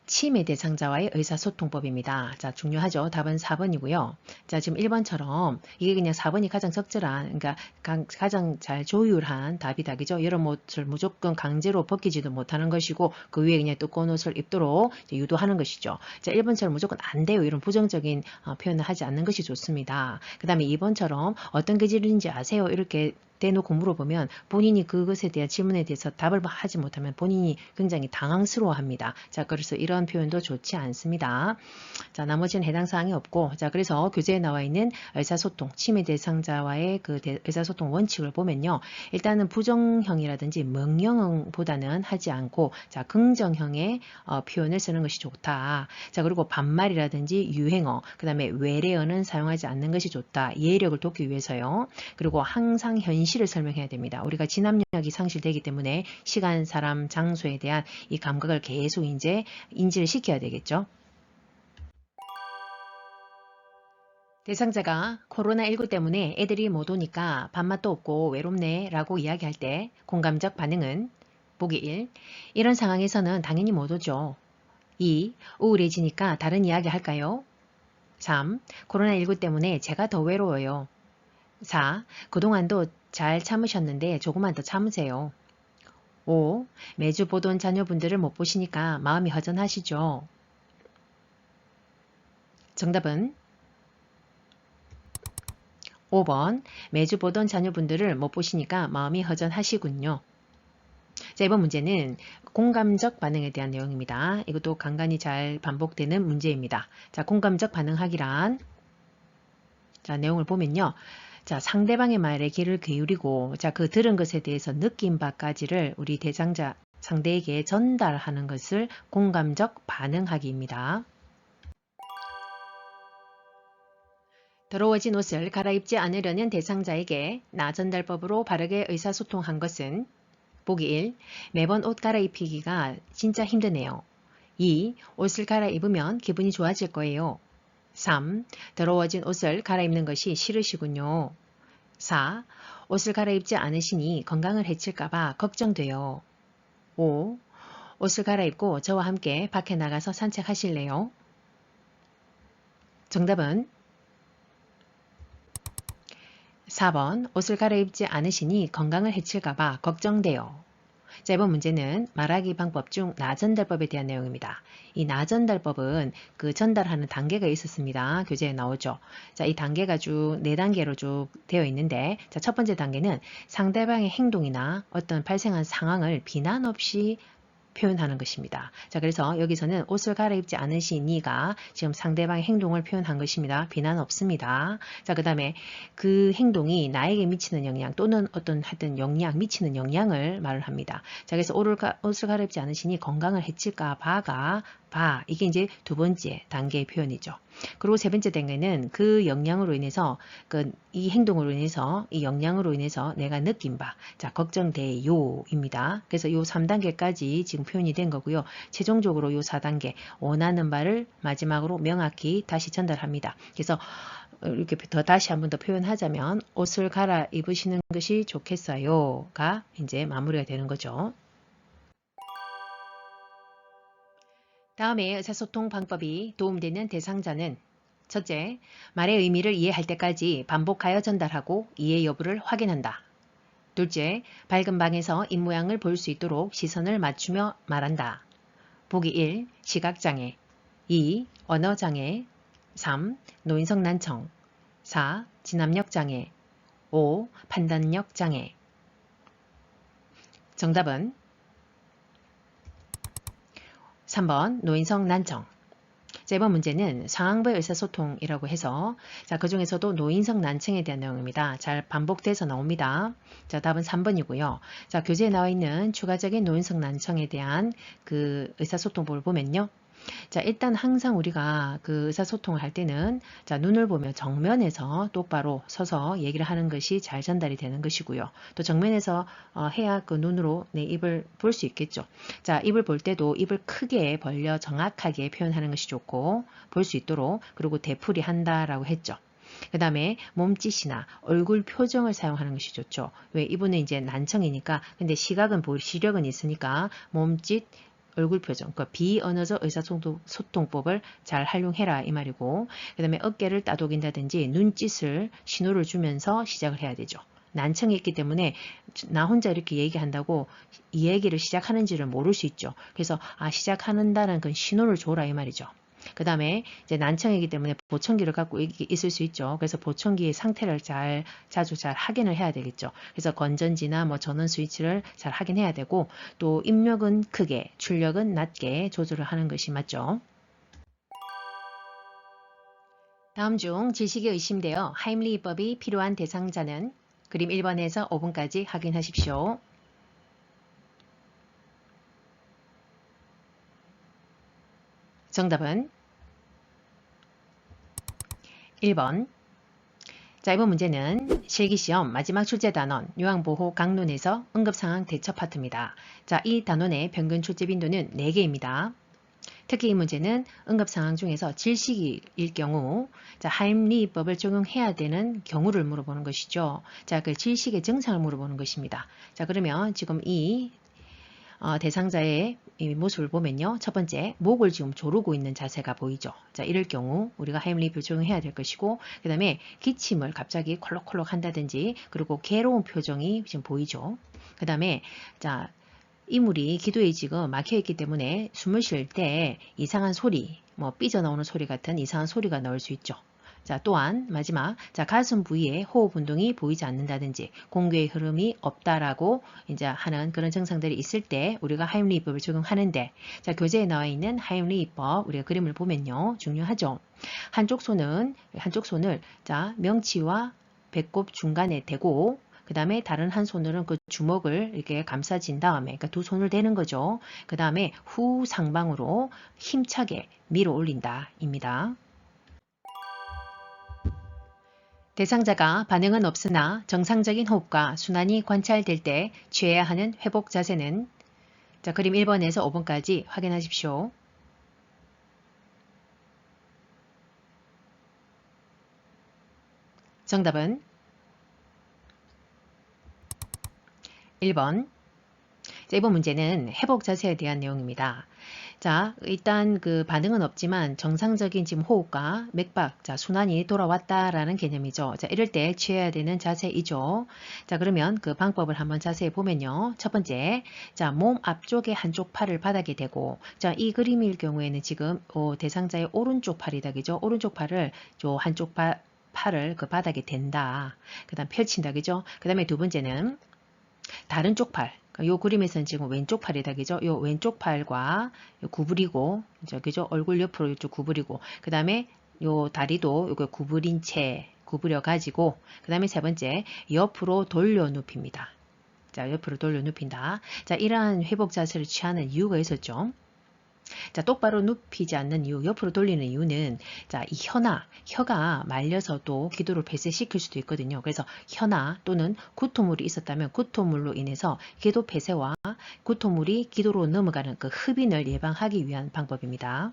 치매 대상자와의 의사소통법입니다. 자, 중요하죠. 답은 4번이고요. 자, 지금 1번처럼 이게 그냥 4번이 가장 적절한, 그러니까 가장 잘 조율한 답이 답이죠. 여름 옷을 무조건 강제로 벗기지도 못하는 것이고 그 위에 그냥 두꺼운 옷을 입도록 유도하는 것이죠. 자, 1번처럼 무조건 안 돼요. 이런 부정적인 표현을 하지 않는 것이 좋습니다. 그 다음에 2번처럼 어떤 계절인지 아세요? 이렇게 대놓고 물어보면 본인이 그것에 대한 질문에 대해서 답을 하지 못하면 본인이 굉장히 당황스러워합니다. 자, 그래서 이런 표현도 좋지 않습니다. 자, 나머지는 해당 사항이 없고, 자, 그래서 교재에 나와 있는 의사소통, 치매 대상자와의 그 의사소통 원칙을 보면요. 일단은 부정형이라든지 명령형보다는 하지 않고, 자, 긍정형의 표현을 쓰는 것이 좋다. 자, 그리고 반말이라든지 유행어, 그 다음에 외래어는 사용하지 않는 것이 좋다. 이해력을 돕기 위해서요. 그리고 항상 현실을 설명해야 됩니다. 우리가 진압력이 상실되기 때문에 시간, 사람, 장소에 대한 이 감각을 계속 이제 인지를 시켜야 되겠죠. 대상자가 코로나19 때문에 애들이 못 오니까 밥맛도 없고 외롭네 라고 이야기할 때 공감적 반응은 보기 1. 이런 상황에서는 당연히 못 오죠. 2. 우울해지니까 다른 이야기 할까요? 3. 코로나19 때문에 제가 더 외로워요. 4. 그동안도 잘 참으셨는데 조금만 더 참으세요. 5. 매주 보던 자녀분들을 못 보시니까 마음이 허전하시죠? 정답은 5번. 매주 보던 자녀분들을 못 보시니까 마음이 허전하시군요. 자, 이번 문제는 공감적 반응에 대한 내용입니다. 이것도 간간히 잘 반복되는 문제입니다. 자, 공감적 반응하기란 자, 내용을 보면요. 자, 상대방의 말에 귀를 기울이고 자, 그 들은 것에 대해서 느낀 바까지를 우리 대상자 상대에게 전달하는 것을 공감적 반응하기입니다. 더러워진 옷을 갈아입지 않으려는 대상자에게 나 전달법으로 바르게 의사소통한 것은 보기 1. 매번 옷 갈아입히기가 진짜 힘드네요. 2. 옷을 갈아입으면 기분이 좋아질 거예요. 3. 더러워진 옷을 갈아입는 것이 싫으시군요. 4. 옷을 갈아입지 않으시니 건강을 해칠까봐 걱정돼요. 5. 옷을 갈아입고 저와 함께 밖에 나가서 산책하실래요? 정답은 4번. 옷을 갈아입지 않으시니 건강을 해칠까봐 걱정돼요. 자, 이번 문제는 말하기 방법 중 나전달법에 대한 내용입니다. 이 나전달법은 그 전달하는 단계가 있었습니다. 교재에 나오죠. 자, 이 단계가 쭉 4단계로 쭉 되어 있는데, 자, 첫 번째 단계는 상대방의 행동이나 어떤 발생한 상황을 비난 없이 표현하는 것입니다. 자, 그래서 여기서는 옷을 갈아입지 않으시니가 지금 상대방의 행동을 표현한 것입니다. 비난 없습니다. 자, 그 다음에 그 행동이 나에게 미치는 영향 또는 어떤 하여튼 영향, 미치는 영향을 말을 합니다. 자, 그래서 옷을 갈아입지 않으시니 건강을 해칠까 봐가 이게 이제 두 번째 단계의 표현이죠. 그리고 세 번째 단계는 그 영향으로 인해서 이 행동으로 인해서 이 영향으로 인해서 내가 느낀 바, 자, 걱정돼요입니다. 그래서 요 3단계까지 지금 표현이 된 거고요. 최종적으로 요 4단계 원하는 바를 마지막으로 명확히 다시 전달합니다. 그래서 이렇게 다시 한 번 더 표현하자면 옷을 갈아입으시는 것이 좋겠어요가 이제 마무리가 되는 거죠. 다음에 의사소통 방법이 도움되는 대상자는 첫째, 말의 의미를 이해할 때까지 반복하여 전달하고 이해 여부를 확인한다. 둘째, 밝은 방에서 입모양을 볼 수 있도록 시선을 맞추며 말한다. 보기 1. 시각장애 2. 언어장애 3. 노인성 난청 4. 진압력장애 5. 판단력장애 정답은 3번 노인성 난청. 자, 이번 문제는 상황부의 의사소통이라고 해서 자, 그 중에서도 노인성 난청에 대한 내용입니다. 잘 반복돼서 나옵니다. 자, 답은 3번이고요. 자, 교재에 나와 있는 추가적인 노인성 난청에 대한 그 의사소통법을 보면요. 자, 일단 항상 우리가 그 의사소통을 할 때는 자, 눈을 보며 정면에서 똑바로 서서 얘기를 하는 것이 잘 전달이 되는 것이고요. 또 정면에서 해야 그 눈으로 내 입을 볼 수 있겠죠. 자, 입을 볼 때도 입을 크게 벌려 정확하게 표현하는 것이 좋고 볼 수 있도록 그리고 되풀이 한다라고 했죠. 그 다음에 몸짓이나 얼굴 표정을 사용하는 것이 좋죠. 왜 이분은 이제 난청이니까 근데 시력은 있으니까 몸짓 얼굴 표정, 그 비언어적 의사소통법을 잘 활용해라 이 말이고, 그 다음에 어깨를 따독인다든지 눈짓을 신호를 주면서 시작을 해야 되죠. 난청이 있기 때문에 나 혼자 이렇게 얘기한다고 이 얘기를 시작하는지를 모를 수 있죠. 그래서 시작한다는 그 신호를 줘라 이 말이죠. 그 다음에 이제 난청이기 때문에 보청기를 갖고 있을 수 있죠. 그래서 보청기의 상태를 자주 잘 확인을 해야 되겠죠. 그래서 건전지나 뭐 전원 스위치를 잘 확인해야 되고, 또 입력은 크게, 출력은 낮게 조절을 하는 것이 맞죠. 다음 중 지식이 의심되어 하임리히법이 필요한 대상자는 그림 1번에서 5번까지 확인하십시오. 정답은 1번. 자, 이번 문제는 실기시험 마지막 출제 단원 요양보호 강론에서 응급상황 대처 파트입니다. 자, 이 단원의 평균 출제 빈도는 4개입니다. 특히 이 문제는 응급상황 중에서 질식일 경우 하임리히법을 적용해야 되는 경우를 물어보는 것이죠. 자, 그 질식의 증상을 물어보는 것입니다. 자, 그러면 지금 이 대상자의 이 모습을 보면요. 첫 번째, 목을 지금 조르고 있는 자세가 보이죠. 자, 이럴 경우 우리가 하임리히법을 적용해야 될 것이고, 그 다음에 기침을 갑자기 콜록콜록 한다든지, 그리고 괴로운 표정이 지금 보이죠. 그 다음에 자, 이물이 기도에 지금 막혀있기 때문에 숨을 쉴 때 이상한 소리, 뭐 삐져나오는 소리 같은 이상한 소리가 나올 수 있죠. 자, 또한 마지막, 자, 가슴 부위에 호흡 운동이 보이지 않는다든지 공기의 흐름이 없다라고 이제 하는 그런 증상들이 있을 때 우리가 하임리히법을 적용하는데, 자, 교재에 나와 있는 하임리히법 우리가 그림을 보면요, 중요하죠. 한쪽 손을 자, 명치와 배꼽 중간에 대고, 그 다음에 다른 한 손으로는 그 주먹을 이렇게 감싸진 다음에, 그러니까 두 손을 대는 거죠. 그 다음에 후 상방으로 힘차게 밀어 올린다 입니다. 대상자가 반응은 없으나 정상적인 호흡과 순환이 관찰될 때 취해야 하는 회복 자세는, 자, 그림 1번에서 5번까지 확인하십시오. 정답은 1번. 자, 이번 문제는 회복 자세에 대한 내용입니다. 자, 일단 그 반응은 없지만 정상적인 지금 호흡과 맥박, 자, 순환이 돌아왔다라는 개념이죠. 자, 이럴 때 취해야 되는 자세이죠. 자, 그러면 그 방법을 한번 자세히 보면요. 첫 번째, 자, 몸 앞쪽에 한쪽 팔을 바닥에 대고, 자, 이 그림일 경우에는 지금 대상자의 오른쪽 팔이다, 그죠? 오른쪽 팔을 한쪽 팔을 그 바닥에 댄다. 그 다음 펼친다, 그죠? 그 다음에 두 번째는 다른 쪽 팔, 이 그림에서는 지금 왼쪽 팔이다, 그죠? 요 왼쪽 팔과 구부리고, 그죠? 얼굴 옆으로 이쪽 구부리고, 그 다음에 요 다리도 요거 구부린 채 구부려 가지고, 그 다음에 세 번째, 옆으로 돌려 눕힙니다. 자, 옆으로 돌려 눕힌다. 자, 이러한 회복 자세를 취하는 이유가 있었죠. 자, 똑바로 눕히지 않는 이유, 옆으로 돌리는 이유는, 자, 이 혀가 말려서 또 기도를 폐쇄시킬 수도 있거든요. 그래서 혀나 또는 구토물이 있었다면 구토물로 인해서 기도 폐쇄와 구토물이 기도로 넘어가는 그 흡인을 예방하기 위한 방법입니다.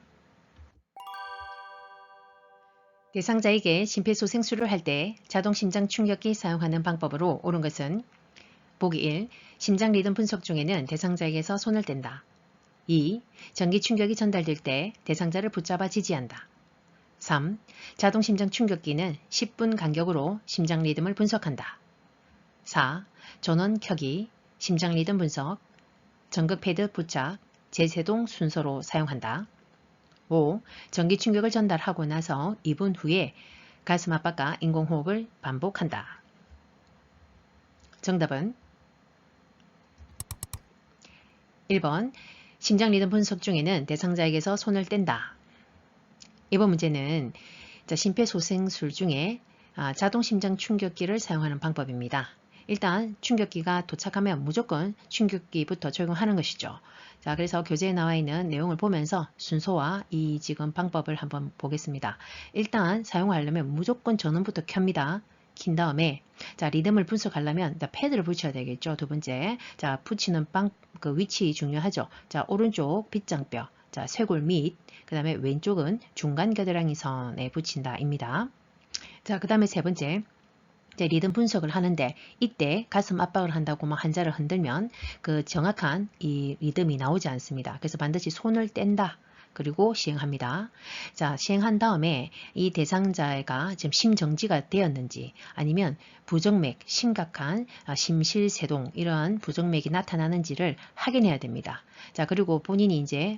대상자에게 심폐소생술을 할 때 자동 심장 충격기 사용하는 방법으로 옳은 것은 보기 1. 심장 리듬 분석 중에는 대상자에게서 손을 뗀다. 2. 전기 충격이 전달될 때 대상자를 붙잡아 지지한다. 3. 자동 심장 충격기는 10분 간격으로 심장 리듬을 분석한다. 4. 전원 켜기, 심장 리듬 분석, 전극 패드 부착, 재세동 순서로 사용한다. 5. 전기 충격을 전달하고 나서 2분 후에 가슴 압박과 인공호흡을 반복한다. 정답은 1번. 심장 리듬 분석 중에는 대상자에게서 손을 뗀다. 이번 문제는 심폐소생술 중에 자동 심장 충격기를 사용하는 방법입니다. 일단 충격기가 도착하면 무조건 충격기부터 적용하는 것이죠. 자, 그래서 교재에 나와 있는 내용을 보면서 순서와 이 지금 방법을 한번 보겠습니다. 일단 사용하려면 무조건 전원부터 켭니다. 킨 다음에 자, 리듬을 분석하려면 패드를 붙여야 되겠죠. 두 번째, 자, 붙이는 그 위치 중요하죠. 자, 오른쪽 빗장뼈, 자, 쇄골 밑, 그 다음에 왼쪽은 중간 겨드랑이 선에 붙인다입니다. 자, 그 다음에 세 번째, 이제 리듬 분석을 하는데 이때 가슴 압박을 한다고 막 한자를 흔들면 그 정확한 이 리듬이 나오지 않습니다. 그래서 반드시 손을 뗀다. 그리고 시행합니다. 자, 시행한 다음에 이 대상자가 지금 심정지가 되었는지 아니면 부정맥, 심각한 심실세동 이러한 부정맥이 나타나는지를 확인해야 됩니다. 자, 그리고 본인이 이제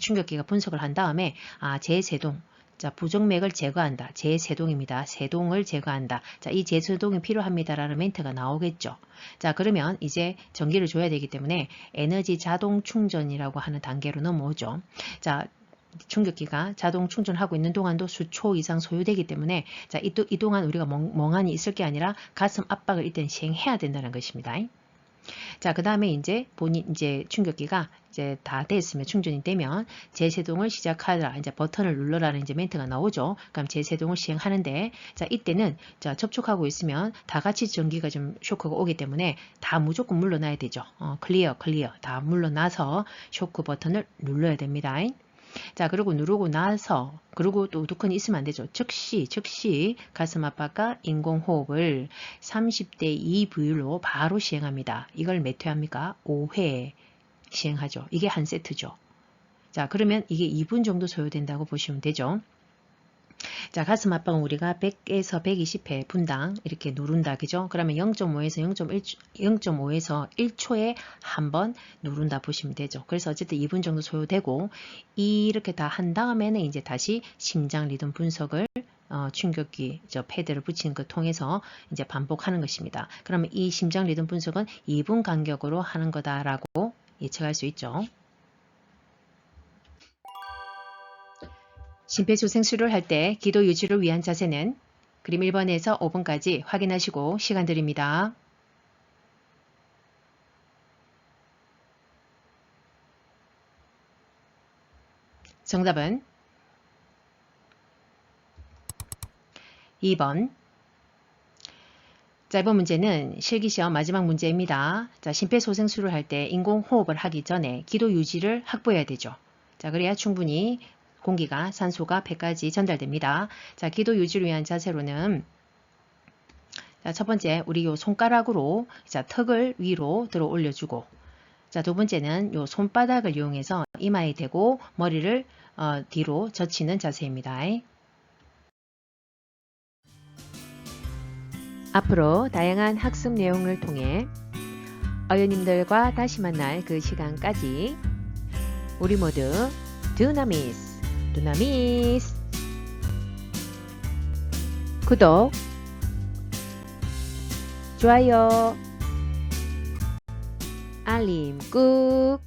충격기가 분석을 한 다음에 재세동 자, 부정맥을 제거한다. 재세동입니다. 세동을 제거한다. 자, 이 재세동이 필요합니다라는 멘트가 나오겠죠. 자, 그러면 이제 전기를 줘야 되기 때문에 에너지 자동 충전이라고 하는 단계로 넘어오죠. 자, 충격기가 자동 충전하고 있는 동안도 수초 이상 소요되기 때문에 자, 이 동안 우리가 멍하니 있을 게 아니라 가슴 압박을 일단 시행해야 된다는 것입니다. 자, 그 다음에 이제 이제 충격기가 이제 다 됐으면 충전이 되면 재세동을 시작하라. 이제 버튼을 눌러라는 이제 멘트가 나오죠. 그럼 재세동을 시행하는데, 자, 이때는 자, 접촉하고 있으면 다 같이 전기가 좀 쇼크가 오기 때문에 다 무조건 물러나야 되죠. 클리어. 다 물러나서 쇼크 버튼을 눌러야 됩니다. 자, 그리고 누르고 나서 그리고 또 우두컨이 있으면 안 되죠. 즉시 가슴 압박과 인공호흡을 30대 2 비율로 바로 시행합니다. 이걸 몇 회 합니까? 5회 시행하죠. 이게 한 세트죠. 자, 그러면 이게 2분 정도 소요된다고 보시면 되죠. 자, 가슴 압박은 우리가 100에서 120회 분당 이렇게 누른다. 그죠? 그러면 0.5에서 1초에 한 번 누른다 보시면 되죠. 그래서 어쨌든 2분 정도 소요되고 이렇게 다 한 다음에는 이제 다시 심장 리듬 분석을 충격기 패드를 붙이는 거 통해서 이제 반복하는 것입니다. 그러면 이 심장 리듬 분석은 2분 간격으로 하는 거다라고 예측할 수 있죠. 심폐소생술을 할 때 기도 유지를 위한 자세는 그림 1번에서 5번까지 확인하시고 시간 드립니다. 정답은 2번. 자, 이번 문제는 실기시험 마지막 문제입니다. 자, 심폐소생술을 할 때 인공호흡을 하기 전에 기도 유지를 확보해야 되죠. 자, 그래야 충분히 공기가 산소가 배까지 전달됩니다. 자, 기도 유지를 위한 자세로는 자, 첫 번째 우리 요 손가락으로 자, 턱을 위로 들어 올려주고 자, 두 번째는 요 손바닥을 이용해서 이마에 대고 머리를 뒤로 젖히는 자세입니다. 앞으로 다양한 학습 내용을 통해 어연님들과 다시 만날 그 시간까지 우리 모두 두나미스 구독, 좋아요, 알림 꾹